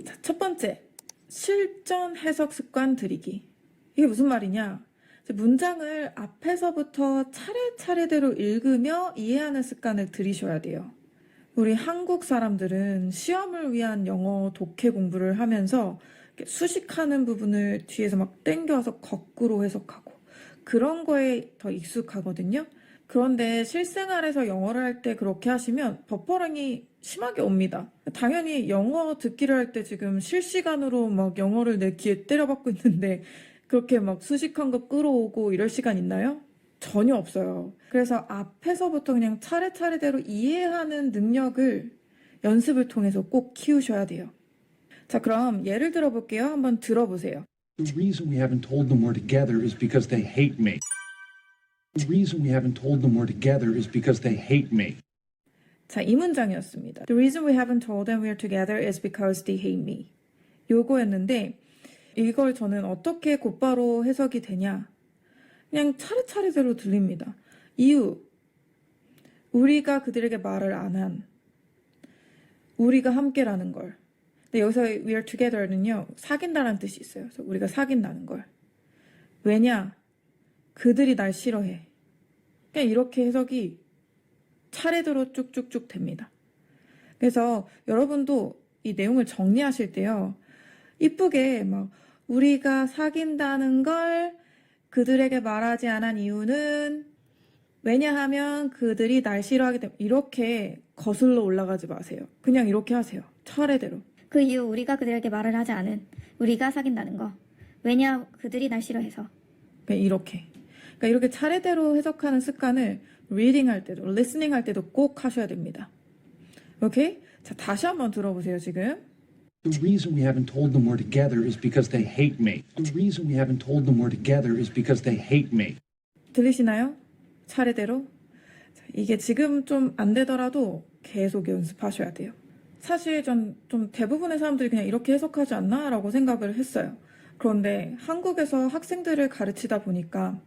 자, 첫 번째, 실전 해석 습관 들이기. 이게 무슨 말이냐? 문장을 앞에서부터 차례차례대로 읽으며 이해하는 습관을 들이셔야 돼요. 우리 한국 사람들은 시험을 위한 영어 독해 공부를 하면서 이렇게 수식하는 부분을 뒤에서 막 땡겨와서 거꾸로 해석하고 그런 거에 더 익숙하거든요. 그런데 실생활에서 영어를 할 때 그렇게 하시면 버퍼링이 심하게 옵니다. 당연히 영어 듣기를 할 때 지금 실시간으로 막 영어를 내 귀에 때려박고 있는데 그렇게 막 수식한 거 끌어오고 이럴 시간 있나요? 전혀 없어요. 그래서 앞에서부터 그냥 차례차례대로 이해하는 능력을 연습을 통해서 꼭 키우셔야 돼요. 자, 그럼 예를 들어 볼게요. 한번 들어보세요. The reason we haven't told them we're together is because they hate me. The reason we haven't told them we're together is because they hate me. 자, 이 문장이었습니다. The reason we haven't told them we're together is because they hate me. 요거였는데 이걸 저는 어떻게 곧바로 해석이 되냐? 그냥 차례차례대로 들립니다. 이유, 우리가 그들에게 말을 안 한, 우리가 함께라는 걸. 근데 여기서 we are together는요, 사귄다라는 뜻이 있어요. 그래서 우리가 사귄다는 걸. 왜냐? 그들이 날 싫어해. 그냥 이렇게 해석이 차례대로 쭉쭉쭉 됩니다. 그래서 여러분도 이 내용을 정리하실 때요, 이쁘게 막 우리가 사귄다는 걸 그들에게 말하지 않은 이유는 왜냐하면 그들이 날 싫어하기 때문에 이렇게 거슬러 올라가지 마세요. 그냥 이렇게 하세요. 차례대로. 그 이유 우리가 그들에게 말을 하지 않은 우리가 사귄다는 거. 왜냐 그들이 날 싫어해서. 그냥 이렇게. 그러니까 이렇게 차례대로 해석하는 습관을 reading 할 때도, listening 할 때도 꼭 하셔야 됩니다. 오케이? 자, 다시 한번 들어보세요, 지금. The reason we haven't told them we're together is because they hate me. The reason we haven't told them we're together is because they hate me. 들리시나요? 차례대로. 자, 이게 지금 좀 안 되더라도 계속 연습하셔야 돼요. 사실 좀 대부분의 사람들이 그냥 이렇게 해석하지 않나? 라고 생각을 했어요. 그런데 한국에서 학생들을 가르치다 보니까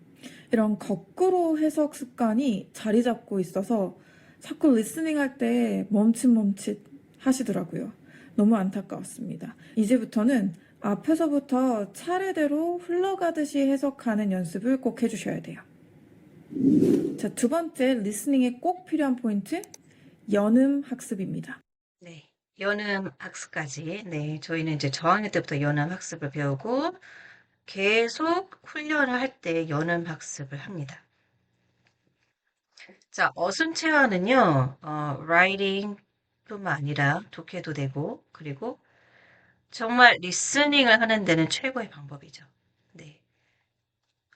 이런 거꾸로 해석 습관이 자리 잡고 있어서 자꾸 리스닝 할 때 멈칫멈칫 하시더라고요. 너무 안타까웠습니다. 이제부터는 앞에서부터 차례대로 흘러가듯이 해석하는 연습을 꼭 해주셔야 돼요. 자, 두 번째 리스닝에 꼭 필요한 포인트, 연음 학습입니다. 네, 연음 학습까지. 네, 저희는 이제 저학년 때부터 연음 학습을 배우고 계속 훈련을 할 때 연음 학습을 합니다. 자, 어순체화는요, writing 뿐만 아니라 독해도 되고, 그리고 정말 리스닝을 하는 데는 최고의 방법이죠. 네.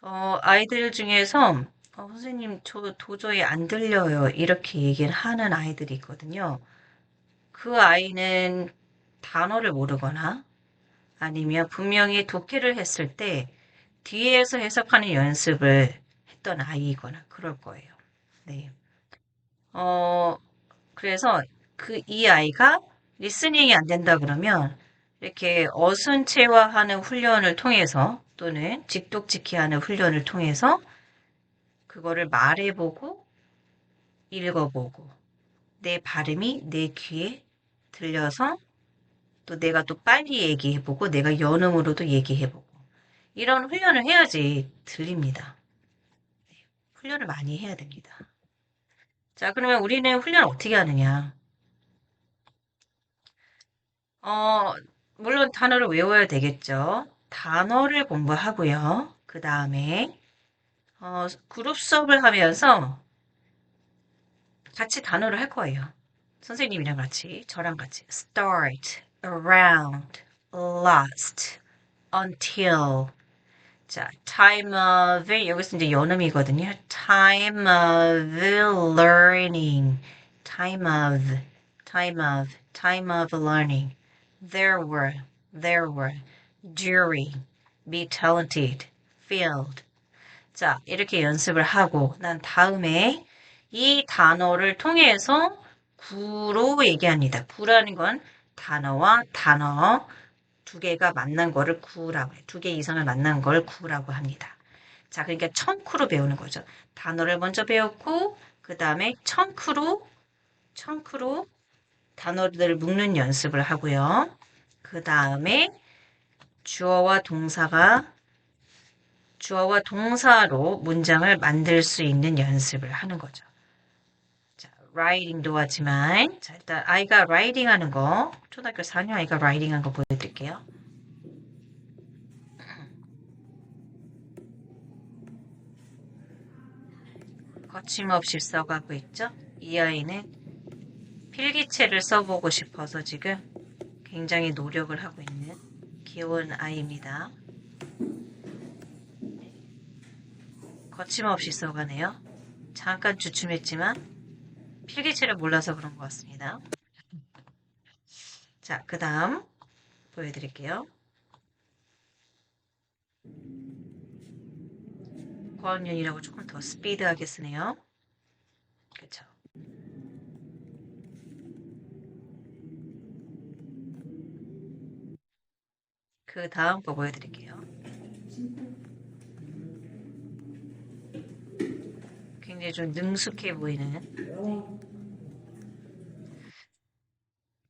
아이들 중에서, 선생님, 저 도저히 안 들려요. 이렇게 얘기를 하는 아이들이 있거든요. 그 아이는 단어를 모르거나 아니면 분명히 독해를 했을 때 뒤에서 해석하는 연습을 했던 아이이거나 그럴 거예요. 네. 그래서 이 아이가 리스닝이 안 된다 그러면 이렇게 어순체화하는 훈련을 통해서 또는 직독직히하는 훈련을 통해서 그거를 말해보고 읽어보고 내 발음이 내 귀에 들려서 또 내가 또 빨리 얘기해보고 내가 연음으로도 얘기해보고 이런 훈련을 해야지 들립니다. 훈련을 많이 해야 됩니다. 자, 그러면 우리는 훈련을 어떻게 하느냐? 물론 단어를 외워야 되겠죠. 단어를 공부하고요. 그 다음에 그룹 수업을 하면서 같이 단어를 할 거예요. 선생님이랑 같이, 저랑 같이. start, around, last, until. 자, time of, 여기서 이제 연음이거든요. time of learning, time of learning. There were, during, be talented, filled. 자, 이렇게 연습을 하고 난 다음에 이 단어를 통해서 구로 얘기합니다. 구라는 건 단어와 단어 두 개가 만난 거를 구라고 해요. 두 개 이상을 만난 걸 구라고 합니다. 자, 그러니까 청크로 배우는 거죠. 단어를 먼저 배웠고 그 다음에 청크로 단어들을 묶는 연습을 하고요. 그 다음에 주어와 동사로 문장을 만들 수 있는 연습을 하는 거죠. 자, writing도 하지만, 자, 일단 아이가 writing 하는 거, 초등학교 4학년 아이가 writing 하는 거 보여드릴게요. 거침없이 써가고 있죠? 이 아이는 필기체를 써보고 싶어서 지금 굉장히 노력을 하고 있는 귀여운 아이입니다. 거침없이 써가네요. 잠깐 주춤했지만 필기체를 몰라서 그런 것 같습니다. 자, 그 다음 보여드릴게요. 고학년이라고 조금 더 스피드하게 쓰네요. 그쵸? 그 다음 거 보여드릴게요. 굉장히 좀 능숙해 보이는.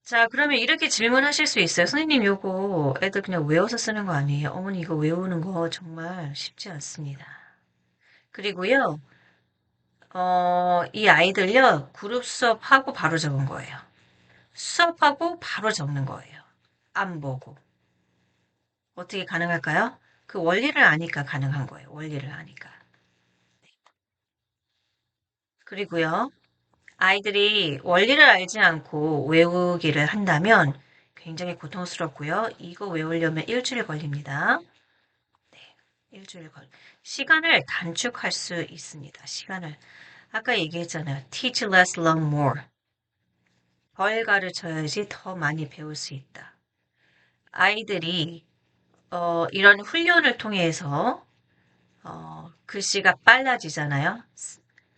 자, 그러면 이렇게 질문하실 수 있어요. 선생님, 요거 애들 그냥 외워서 쓰는 거 아니에요? 어머니, 이거 외우는 거 정말 쉽지 않습니다. 그리고요, 이 아이들요, 그룹 수업하고 바로 적은 거예요. 수업하고 바로 적는 거예요. 안 보고. 어떻게 가능할까요? 그 원리를 아니까 가능한 거예요. 원리를 아니까. 그리고요, 아이들이 원리를 알지 않고 외우기를 한다면 굉장히 고통스럽고요. 이거 외우려면 일주일 걸립니다. 네, 일주일 시간을 단축할 수 있습니다. 시간을. 아까 얘기했잖아요. Teach less, learn more. 덜 가르쳐야지 더 많이 배울 수 있다. 아이들이 이런 훈련을 통해서 글씨가 빨라지잖아요.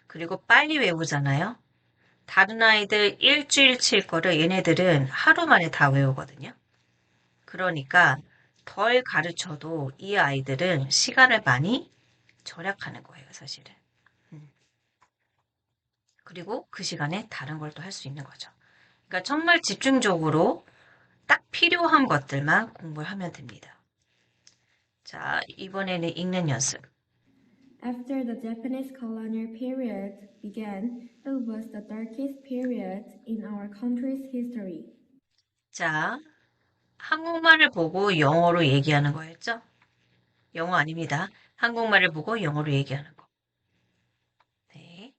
그리고 빨리 외우잖아요. 다른 아이들 일주일 칠 거를 얘네들은 하루 만에 다 외우거든요. 그러니까 덜 가르쳐도 이 아이들은 시간을 많이 절약하는 거예요, 사실은. 그리고 그 시간에 다른 걸 또 할 수 있는 거죠. 그러니까 정말 집중적으로 딱 필요한 것들만 공부를 하면 됩니다. 자, 이번에는 읽는 연습. After the Japanese colonial period began, it was the darkest period in our country's history. 자, 한국말을 보고 영어로 얘기하는 거였죠? 영어 아닙니다. 한국말을 보고 영어로 얘기하는 거. 네.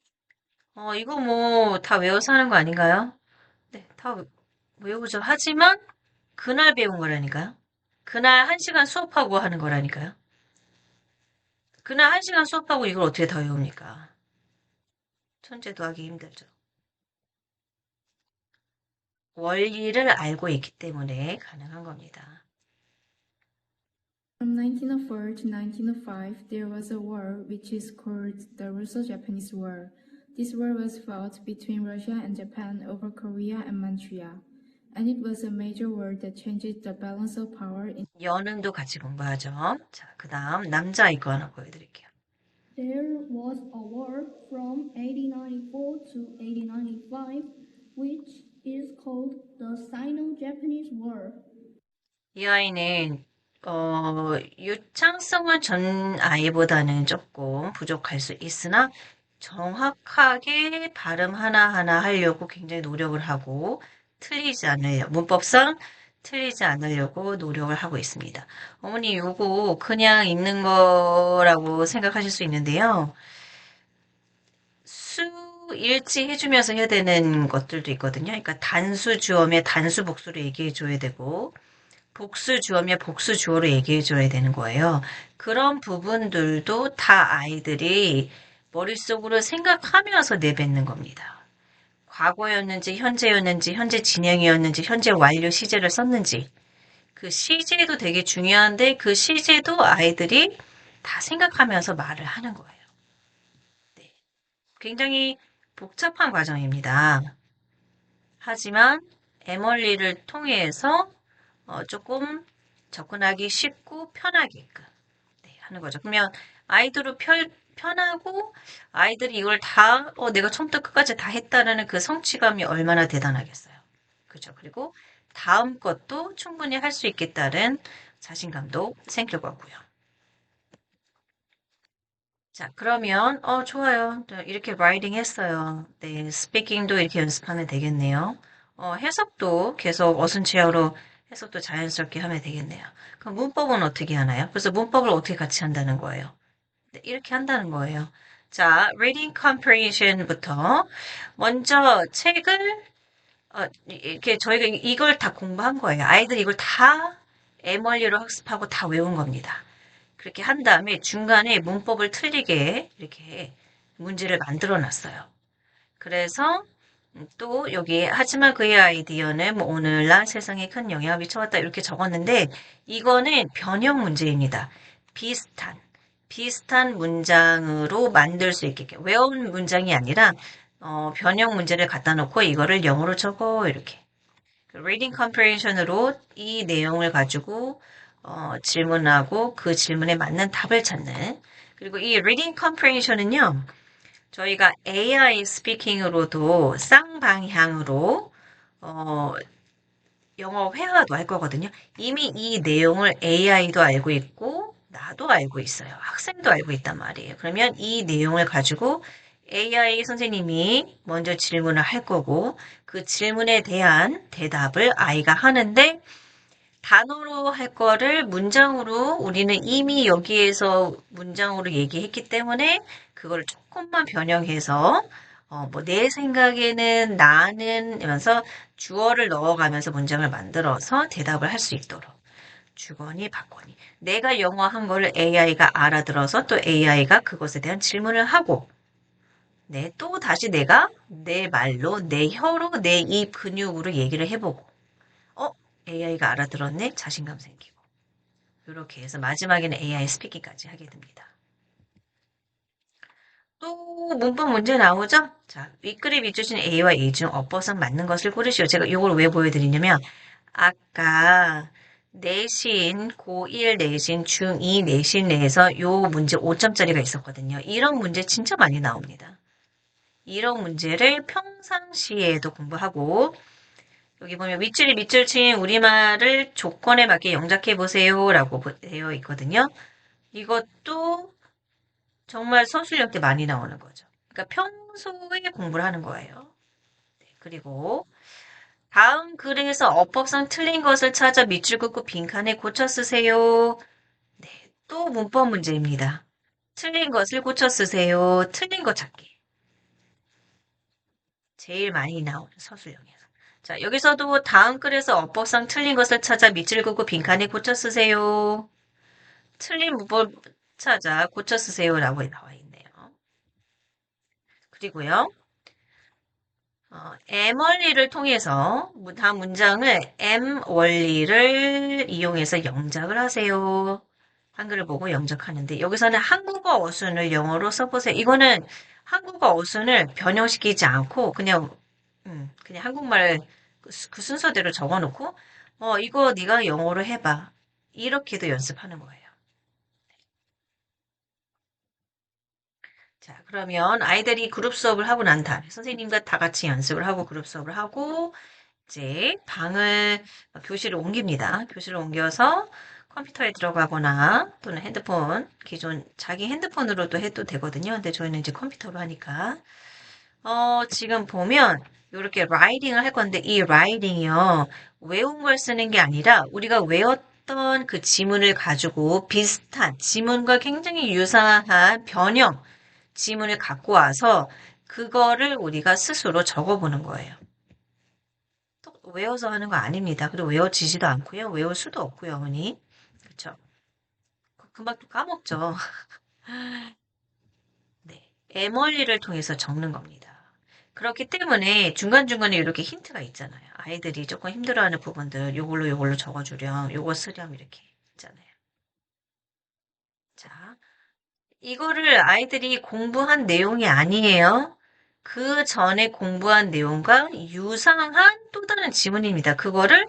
이거 뭐 다 외워서 하는 거 아닌가요? 네, 다 외우죠. 하지만 그날 배운 거라니까요. 그날 1시간 수업하고 하는 거라니까요. 그날 1시간 수업하고 이걸 어떻게 다 외웁니까? 천재도 하기 힘들죠. 원리를 알고 있기 때문에 가능한 겁니다. From 1904 to 1905, there was a war which is called the Russo-Japanese War. This war was fought between Russia and Japan over Korea and Manchuria, and it was a major war that changed the balance of power in. 연음도 같이 공부하죠. 자, 그 다음 남자 이거 하나 보여드릴게요. There was a war from 1894 to 1895, which is called the Sino-Japanese War. 이 아이는 유창성은 전 아이보다는 조금 부족할 수 있으나 정확하게 발음 하나하나 하려고 굉장히 노력을 하고 틀리지 않으려고 문법상 틀리지 않으려고 노력을 하고 있습니다. 어머니 요거 그냥 읽는 거라고 생각하실 수 있는데요. 수일치 해주면서 해야 되는 것들도 있거든요. 그러니까 단수 주어면 단수 복수로 얘기해 줘야 되고 복수 주어면 복수 주어로 얘기해 줘야 되는 거예요. 그런 부분들도 다 아이들이 머릿속으로 생각하면서 내뱉는 겁니다. 과거였는지 현재였는지 현재 진행이었는지 현재 완료 시제를 썼는지 그 시제도 되게 중요한데 그 시제도 아이들이 다 생각하면서 말을 하는 거예요. 네. 굉장히 복잡한 과정입니다. 하지만 에멀리를 통해서 조금 접근하기 쉽고 편하게끔 네, 하는 거죠. 그러면 아이들은 편하고 아이들이 이걸 다 내가 처음부터 끝까지 다 했다라는 그 성취감이 얼마나 대단하겠어요. 그죠? 그리고 다음 것도 충분히 할 수 있겠다는 자신감도 생길 거고요. 자, 그러면, 좋아요. 저 이렇게 라이팅 했어요. 네, 스피킹도 이렇게 연습하면 되겠네요. 해석도 계속 어순체어로 해석도 자연스럽게 하면 되겠네요. 그럼 문법은 어떻게 하나요? 그래서 문법을 어떻게 같이 한다는 거예요? 네, 이렇게 한다는 거예요. 자, reading comprehension부터 먼저 책을 이렇게 저희가 이걸 다 공부한 거예요. 아이들이 이걸 다 에멀리로 학습하고 다 외운 겁니다. 그렇게 한 다음에 중간에 문법을 틀리게 이렇게 문제를 만들어 놨어요. 그래서 또 여기 하지만 그의 아이디어는 뭐 오늘날 세상에 큰 영향을 미쳐왔다 이렇게 적었는데 이거는 변형 문제입니다. 비슷한 문장으로 만들 수 있게 외운 문장이 아니라 변형 문제를 갖다 놓고 이거를 영어로 적어 이렇게 reading comprehension으로 이 내용을 가지고 질문하고 그 질문에 맞는 답을 찾는 그리고 이 reading comprehension은요 저희가 AI 스피킹으로도 쌍방향으로 어, 영어 회화도 할 거거든요. 이미 이 내용을 AI도 알고 있고 나도 알고 있어요. 학생도 알고 있단 말이에요. 그러면 이 내용을 가지고 AI 선생님이 먼저 질문을 할 거고 그 질문에 대한 대답을 아이가 하는데 단어로 할 거를 문장으로 우리는 이미 여기에서 문장으로 얘기했기 때문에 그걸 조금만 변형해서 뭐 내 생각에는 나는 이러면서 주어를 넣어가면서 문장을 만들어서 대답을 할 수 있도록 주거니 받거니 내가 영어 한 거를 AI가 알아들어서 또 AI가 그것에 대한 질문을 하고 네, 또 다시 내가 내 말로 내 혀로 내 입 근육으로 얘기를 해보고 어? AI가 알아들었네? 자신감 생기고. 이렇게 해서 마지막에는 AI 스피킹까지 하게 됩니다. 또 문법 문제 나오죠? 자, 윗글에 비추신 A와 A 중 어법상 맞는 것을 고르시오. 제가 이걸 왜 보여드리냐면 아까 내신, 고1 내신, 중2 내신 내에서 요 문제 5점짜리가 있었거든요. 이런 문제 진짜 많이 나옵니다. 이런 문제를 평상시에도 공부하고 여기 보면 윗줄이 밑줄 친 우리말을 조건에 맞게 영작해 보세요 라고 되어 있거든요. 이것도 정말 서술형 때 많이 나오는 거죠. 그러니까 평소에 공부를 하는 거예요. 네, 그리고 다음 글에서 어법상 틀린 것을 찾아 밑줄 긋고 빈칸에 고쳐 쓰세요. 네, 또 문법 문제입니다. 틀린 것을 고쳐 쓰세요. 틀린 거 찾기. 제일 많이 나오는 서술형이에요. 자, 여기서도 다음 글에서 어법상 틀린 것을 찾아 밑줄 긋고 빈칸에 고쳐 쓰세요. 틀린 문법 찾아 고쳐 쓰세요라고 나와 있네요. 그리고요, M 원리를 통해서 다음 문장을 M 원리를 이용해서 영작을 하세요. 한글을 보고 영작하는데 여기서는 한국어 어순을 영어로 써보세요. 이거는 한국어 어순을 변형시키지 않고 그냥 한국말 그 순서대로 적어놓고 이거 네가 영어로 해봐. 이렇게도 연습하는 거예요. 자, 그러면 아이들이 그룹 수업을 하고 난 다음에 선생님과 다 같이 연습을 하고 그룹 수업을 하고 이제 교실을 옮깁니다. 교실을 옮겨서 컴퓨터에 들어가거나 또는 핸드폰, 기존 자기 핸드폰으로도 해도 되거든요. 근데 저희는 이제 컴퓨터로 하니까. 지금 보면 이렇게 라이팅을 할 건데 이 라이팅이요. 외운 걸 쓰는 게 아니라 우리가 외웠던 그 지문을 가지고 비슷한 지문과 굉장히 유사한 변형 지문을 갖고 와서 그거를 우리가 스스로 적어보는 거예요. 또 외워서 하는 거 아닙니다. 그리고 외워지지도 않고요. 외울 수도 없고요, 어머니. 그렇죠? 금방 또 까먹죠. 네. 에멀리를 통해서 적는 겁니다. 그렇기 때문에 중간중간에 이렇게 힌트가 있잖아요. 아이들이 조금 힘들어하는 부분들 요걸로 적어주렴, 요거 쓰렴 이렇게 있잖아요. 자, 이거를 아이들이 공부한 내용이 아니에요. 그 전에 공부한 내용과 유사한 또 다른 지문입니다. 그거를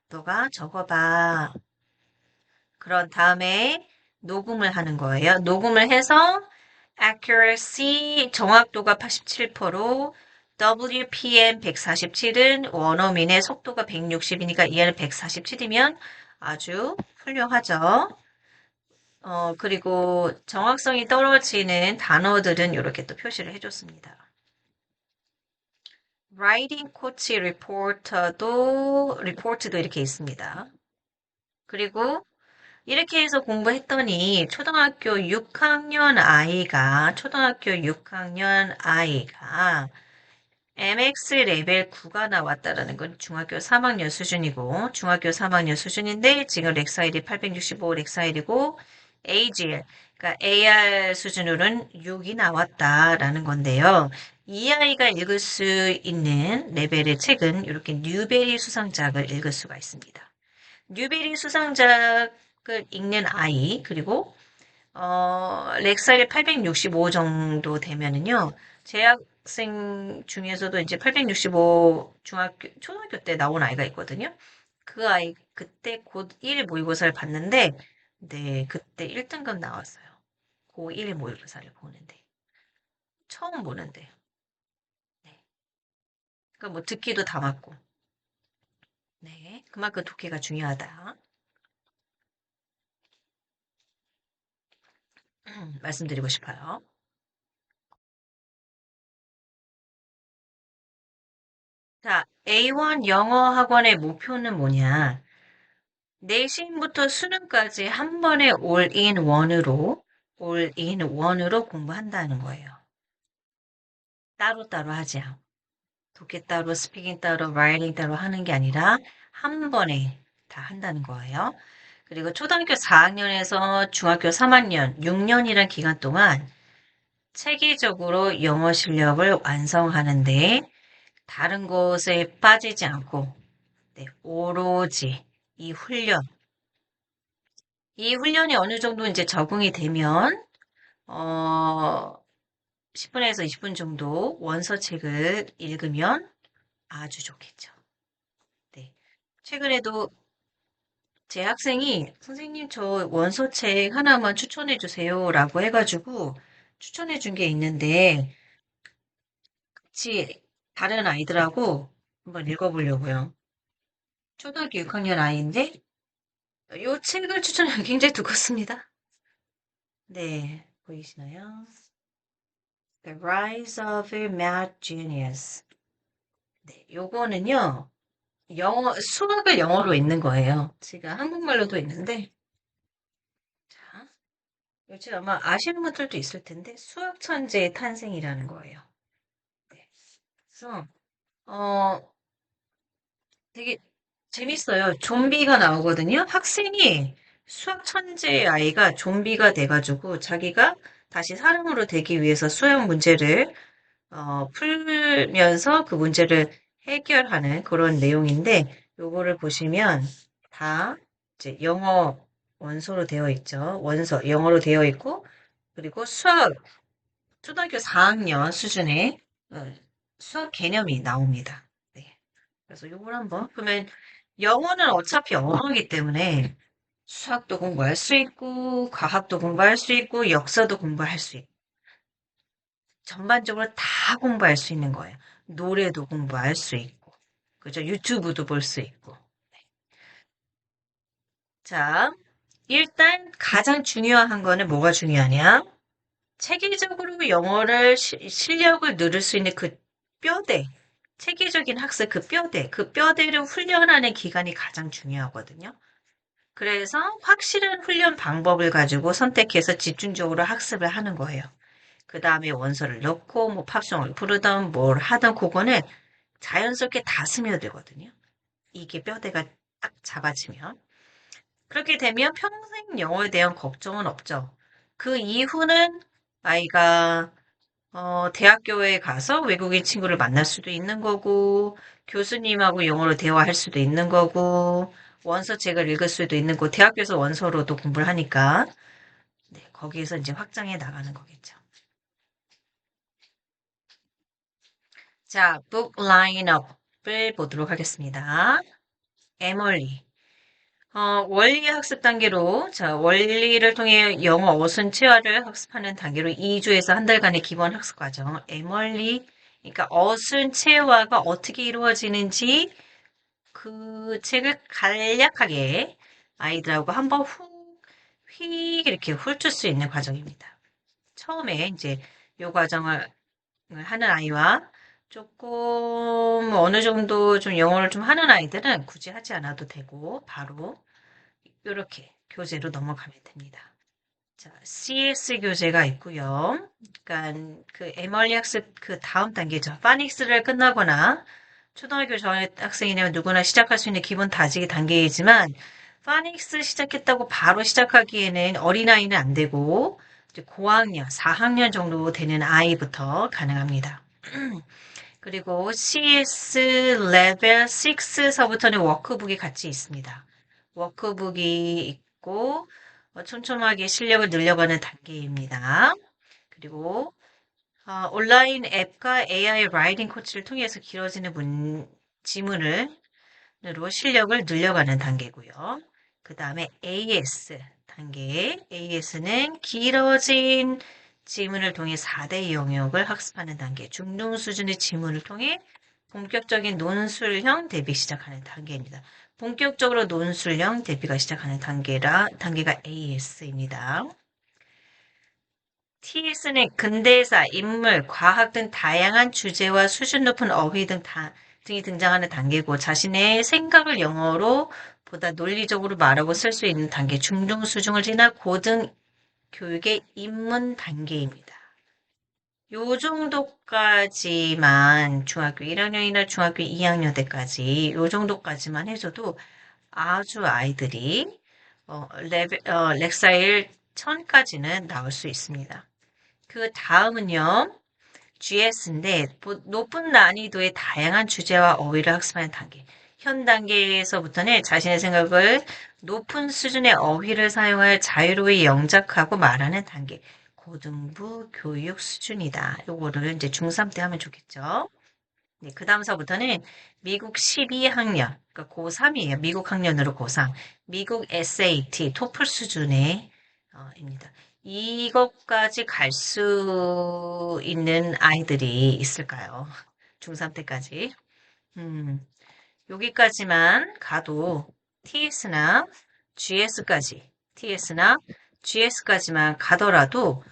너가 적어봐. 그런 다음에 녹음을 하는 거예요. 녹음을 해서 accuracy 정확도가 87%, WPM 147은 원어민의 속도가 160이니까 얘는 147이면 아주 훌륭하죠. 그리고 정확성이 떨어지는 단어들은 이렇게 또 표시를 해줬습니다. Writing coach 리포트도 이렇게 있습니다. 그리고 이렇게 해서 공부했더니 초등학교 6학년 아이가 MX 레벨 9가 나왔다라는 건 중학교 3학년 수준이고, 중학교 3학년 수준인데, 지금 렉사일이 865 렉사일이고, AGL, 그러니까 AR 수준으로는 6이 나왔다라는 건데요. 이 아이가 읽을 수 있는 레벨의 책은 이렇게 뉴베리 수상작을 읽을 수가 있습니다. 뉴베리 수상작을 읽는 아이, 그리고 렉살이 865 정도 되면은요, 재학생 중에서도 이제 865 초등학교 때 나온 아이가 있거든요. 그 아이, 그때 곧 1 모의고사를 봤는데, 네, 그때 1등급 나왔어요. 고1 모의고사를 보는데. 처음 보는데. 네. 그러니까 뭐 듣기도 다 맞고. 네. 그만큼 독해가 중요하다. 말씀드리고 싶어요. 자, A1 영어 학원의 목표는 뭐냐? 내신부터 수능까지 한 번에 all-in-one으로 공부한다는 거예요. 따로따로 하지 않고. 독해 따로, 스피킹 따로, 라이팅 따로 하는 게 아니라 한 번에 다 한다는 거예요. 그리고 초등학교 4학년에서 중학교 3학년, 6년이란 기간 동안 체계적으로 영어 실력을 완성하는데 다른 곳에 빠지지 않고 네, 오로지 이 훈련이 어느 정도 이제 적응이 되면 어, 10분에서 20분 정도 원서책을 읽으면 아주 좋겠죠. 네. 최근에도 제 학생이 선생님 저 원서책 하나만 추천해 주세요라고 해가지고 추천해 준 게 있는데 같이 다른 아이들하고 한번 읽어보려고요. 초등학교 6학년 아이인데 이 책을 추천해 굉장히 두껍습니다. 네, 보이시나요? The Rise of a Math Genius. 네, 요거는요. 수학을 영어로 읽는 거예요. 제가 한국말로도 있는데, 자, 이거 제가 아마 아시는 분들도 있을 텐데, 수학 천재의 탄생이라는 거예요. 네. 그래서, 어, 되게 재밌어요. 좀비가 나오거든요. 학생이 수학 천재의 아이가 좀비가 돼가지고 자기가 다시 사람으로 되기 위해서 수학 문제를 풀면서 그 문제를 해결하는 그런 내용인데, 요거를 보시면 다 이제 영어 원서로 되어 있죠. 영어로 되어 있고, 그리고 초등학교 4학년 수준의 수학 개념이 나옵니다. 네. 그래서 요걸 한번, 그러면 영어는 어차피 언어이기 때문에 수학도 공부할 수 있고, 과학도 공부할 수 있고, 역사도 공부할 수 있고, 전반적으로 다 공부할 수 있는 거예요. 노래도 공부할 수 있고, 그죠? 유튜브도 볼 수 있고. 자, 일단 가장 중요한 거는 뭐가 중요하냐? 체계적으로 영어를 실력을 늘릴 수 있는 그 뼈대, 체계적인 학습 그 뼈대를 훈련하는 기간이 가장 중요하거든요. 그래서 확실한 훈련 방법을 가지고 선택해서 집중적으로 학습을 하는 거예요. 그 다음에 원서를 넣고 뭐 팝송을 부르던 뭘 하던 그거는 자연스럽게 다 스며들거든요. 이게 뼈대가 딱 잡아지면. 그렇게 되면 평생 영어에 대한 걱정은 없죠. 그 이후는 아이가 대학교에 가서 외국인 친구를 만날 수도 있는 거고, 교수님하고 영어로 대화할 수도 있는 거고, 원서책을 읽을 수도 있는 거고, 대학교에서 원서로도 공부를 하니까, 네, 거기에서 이제 확장해 나가는 거겠죠. 자, book line-up을 보도록 하겠습니다. 에멀리. 원리 학습 단계로, 자, 원리를 통해 영어 어순 체화를 학습하는 단계로 2주에서 한 달간의 기본 학습 과정. 에멀리, 그러니까 어순 체화가 어떻게 이루어지는지 그 책을 간략하게 아이들하고 한번 훅 휙 이렇게 훑을 수 있는 과정입니다. 처음에 이제 요 과정을 하는 아이와 조금 어느 정도 좀 영어를 좀 하는 아이들은 굳이 하지 않아도 되고 바로 이렇게 교재로 넘어가면 됩니다. 자, CS 교재가 있고요. 그러니까 그 에멀리 학습 그 다음 단계죠. 파닉스를 끝나거나 초등학교 전 학생이면 누구나 시작할 수 있는 기본 다지기 단계이지만 파닉스 시작했다고 바로 시작하기에는 어린아이는 안 되고 이제 고학년, 4학년 정도 되는 아이부터 가능합니다. 그리고 CS 레벨 6서부터는 워크북이 같이 있습니다. 워크북이 있고 촘촘하게 실력을 늘려가는 단계입니다. 그리고 온라인 앱과 AI 라이팅 코치를 통해서 길어지는 지문으로 실력을 늘려가는 단계고요. 그 다음에 AS 단계. AS는 길어진 지문을 통해 4대 영역을 학습하는 단계. 중등 수준의 지문을 통해 본격적인 논술형 대비 시작하는 단계입니다. 본격적으로 논술형 대비가 시작하는 단계가 AS입니다. TS는 근대사, 인물, 과학 등 다양한 주제와 수준 높은 어휘 등이 등장하는 단계고 자신의 생각을 영어로 보다 논리적으로 말하고 쓸 수 있는 단계, 중등 수준을 지나 고등 교육의 입문 단계입니다. 요 정도까지만 중학교 1학년이나 중학교 2학년 때까지 요 정도까지만 해줘도 아주 아이들이 렉사일 1000까지는 나올 수 있습니다. 그 다음은요. GS인데 높은 난이도의 다양한 주제와 어휘를 학습하는 단계. 현 단계에서부터는 자신의 생각을 높은 수준의 어휘를 사용하여 자유로이 영작하고 말하는 단계. 고등부 교육 수준이다. 요거를 이제 중3 때 하면 좋겠죠. 네, 그 다음서부터는 미국 12학년, 그러니까 고3이에요. 미국 학년으로 고3. 미국 SAT, 토플 수준의 입니다. 이것까지 갈 수 있는 아이들이 있을까요? 중3 때까지. 여기까지만 가도 TS나 GS까지만 가더라도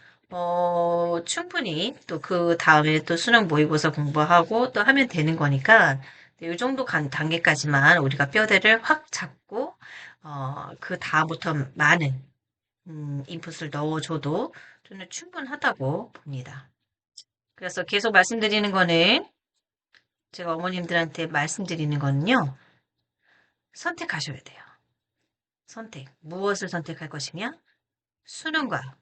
충분히 또 그 다음에 또 수능 모의고사 공부하고 또 하면 되는 거니까 이 정도 단계까지만 우리가 뼈대를 확 잡고 그 다음부터 많은 인풋을 넣어줘도 저는 충분하다고 봅니다. 그래서 계속 말씀드리는 거는 제가 어머님들한테 말씀드리는 거는요. 선택하셔야 돼요. 선택. 무엇을 선택할 것이냐? 수능과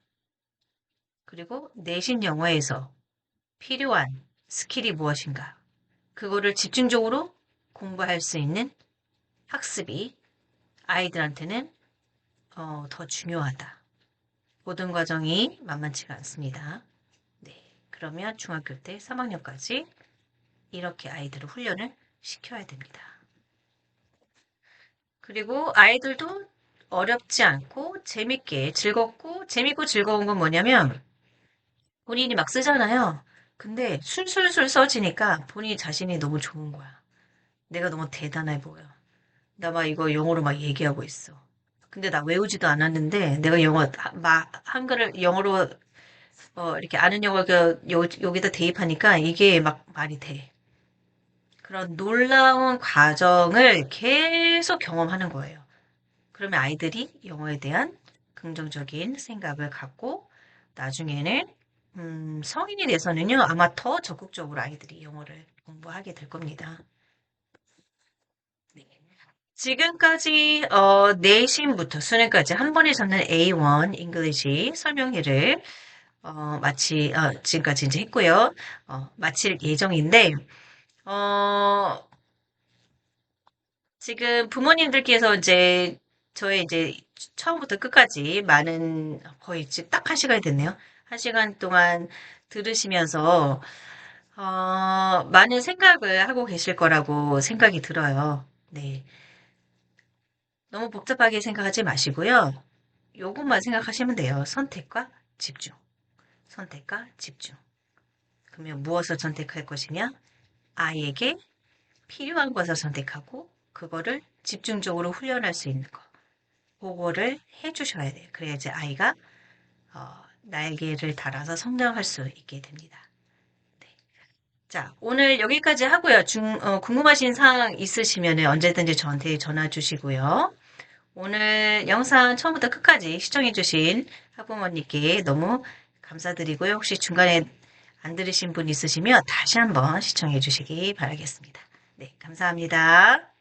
그리고 내신 영어에서 필요한 스킬이 무엇인가? 그거를 집중적으로 공부할 수 있는 학습이 아이들한테는 더 중요하다. 모든 과정이 만만치가 않습니다. 네, 그러면 중학교 때 3학년까지 이렇게 아이들을 훈련을 시켜야 됩니다. 그리고 아이들도 어렵지 않고 재밌고 즐거운 건 뭐냐면 본인이 막 쓰잖아요. 근데 술술술 써지니까 본인 자신이 너무 좋은 거야. 내가 너무 대단해 보여. 나 막 이거 영어로 막 얘기하고 있어. 근데 나 외우지도 않았는데 내가 한글을 영어로 이렇게 아는 영어 여기다 대입하니까 이게 막 말이 돼. 그런 놀라운 과정을 계속 경험하는 거예요. 그러면 아이들이 영어에 대한 긍정적인 생각을 갖고 나중에는 성인이 돼서는요, 아마 더 적극적으로 아이들이 영어를 공부하게 될 겁니다. 네. 지금까지 내신부터 수능까지 한 번에 잡는 A1 English 설명회를 지금까지 이제 했고요. 마칠 예정인데 지금 부모님들께서 이제 저의 이제 처음부터 끝까지 거의 지금 딱 1시간이 됐네요. 1시간 동안 들으시면서 많은 생각을 하고 계실 거라고 생각이 들어요. 네. 너무 복잡하게 생각하지 마시고요. 요것만 생각하시면 돼요. 선택과 집중. 선택과 집중. 그러면 무엇을 선택할 것이냐? 아이에게 필요한 것을 선택하고 그거를 집중적으로 훈련할 수 있는 것. 보고를 해주셔야 돼요. 그래야지 아이가 날개를 달아서 성장할 수 있게 됩니다. 네. 자, 오늘 여기까지 하고요. 궁금하신 사항 있으시면 언제든지 저한테 전화 주시고요. 오늘 영상 처음부터 끝까지 시청해주신 학부모님께 너무 감사드리고요. 혹시 중간에 안 들으신 분 있으시면 다시 한번 시청해 주시기 바라겠습니다. 네, 감사합니다.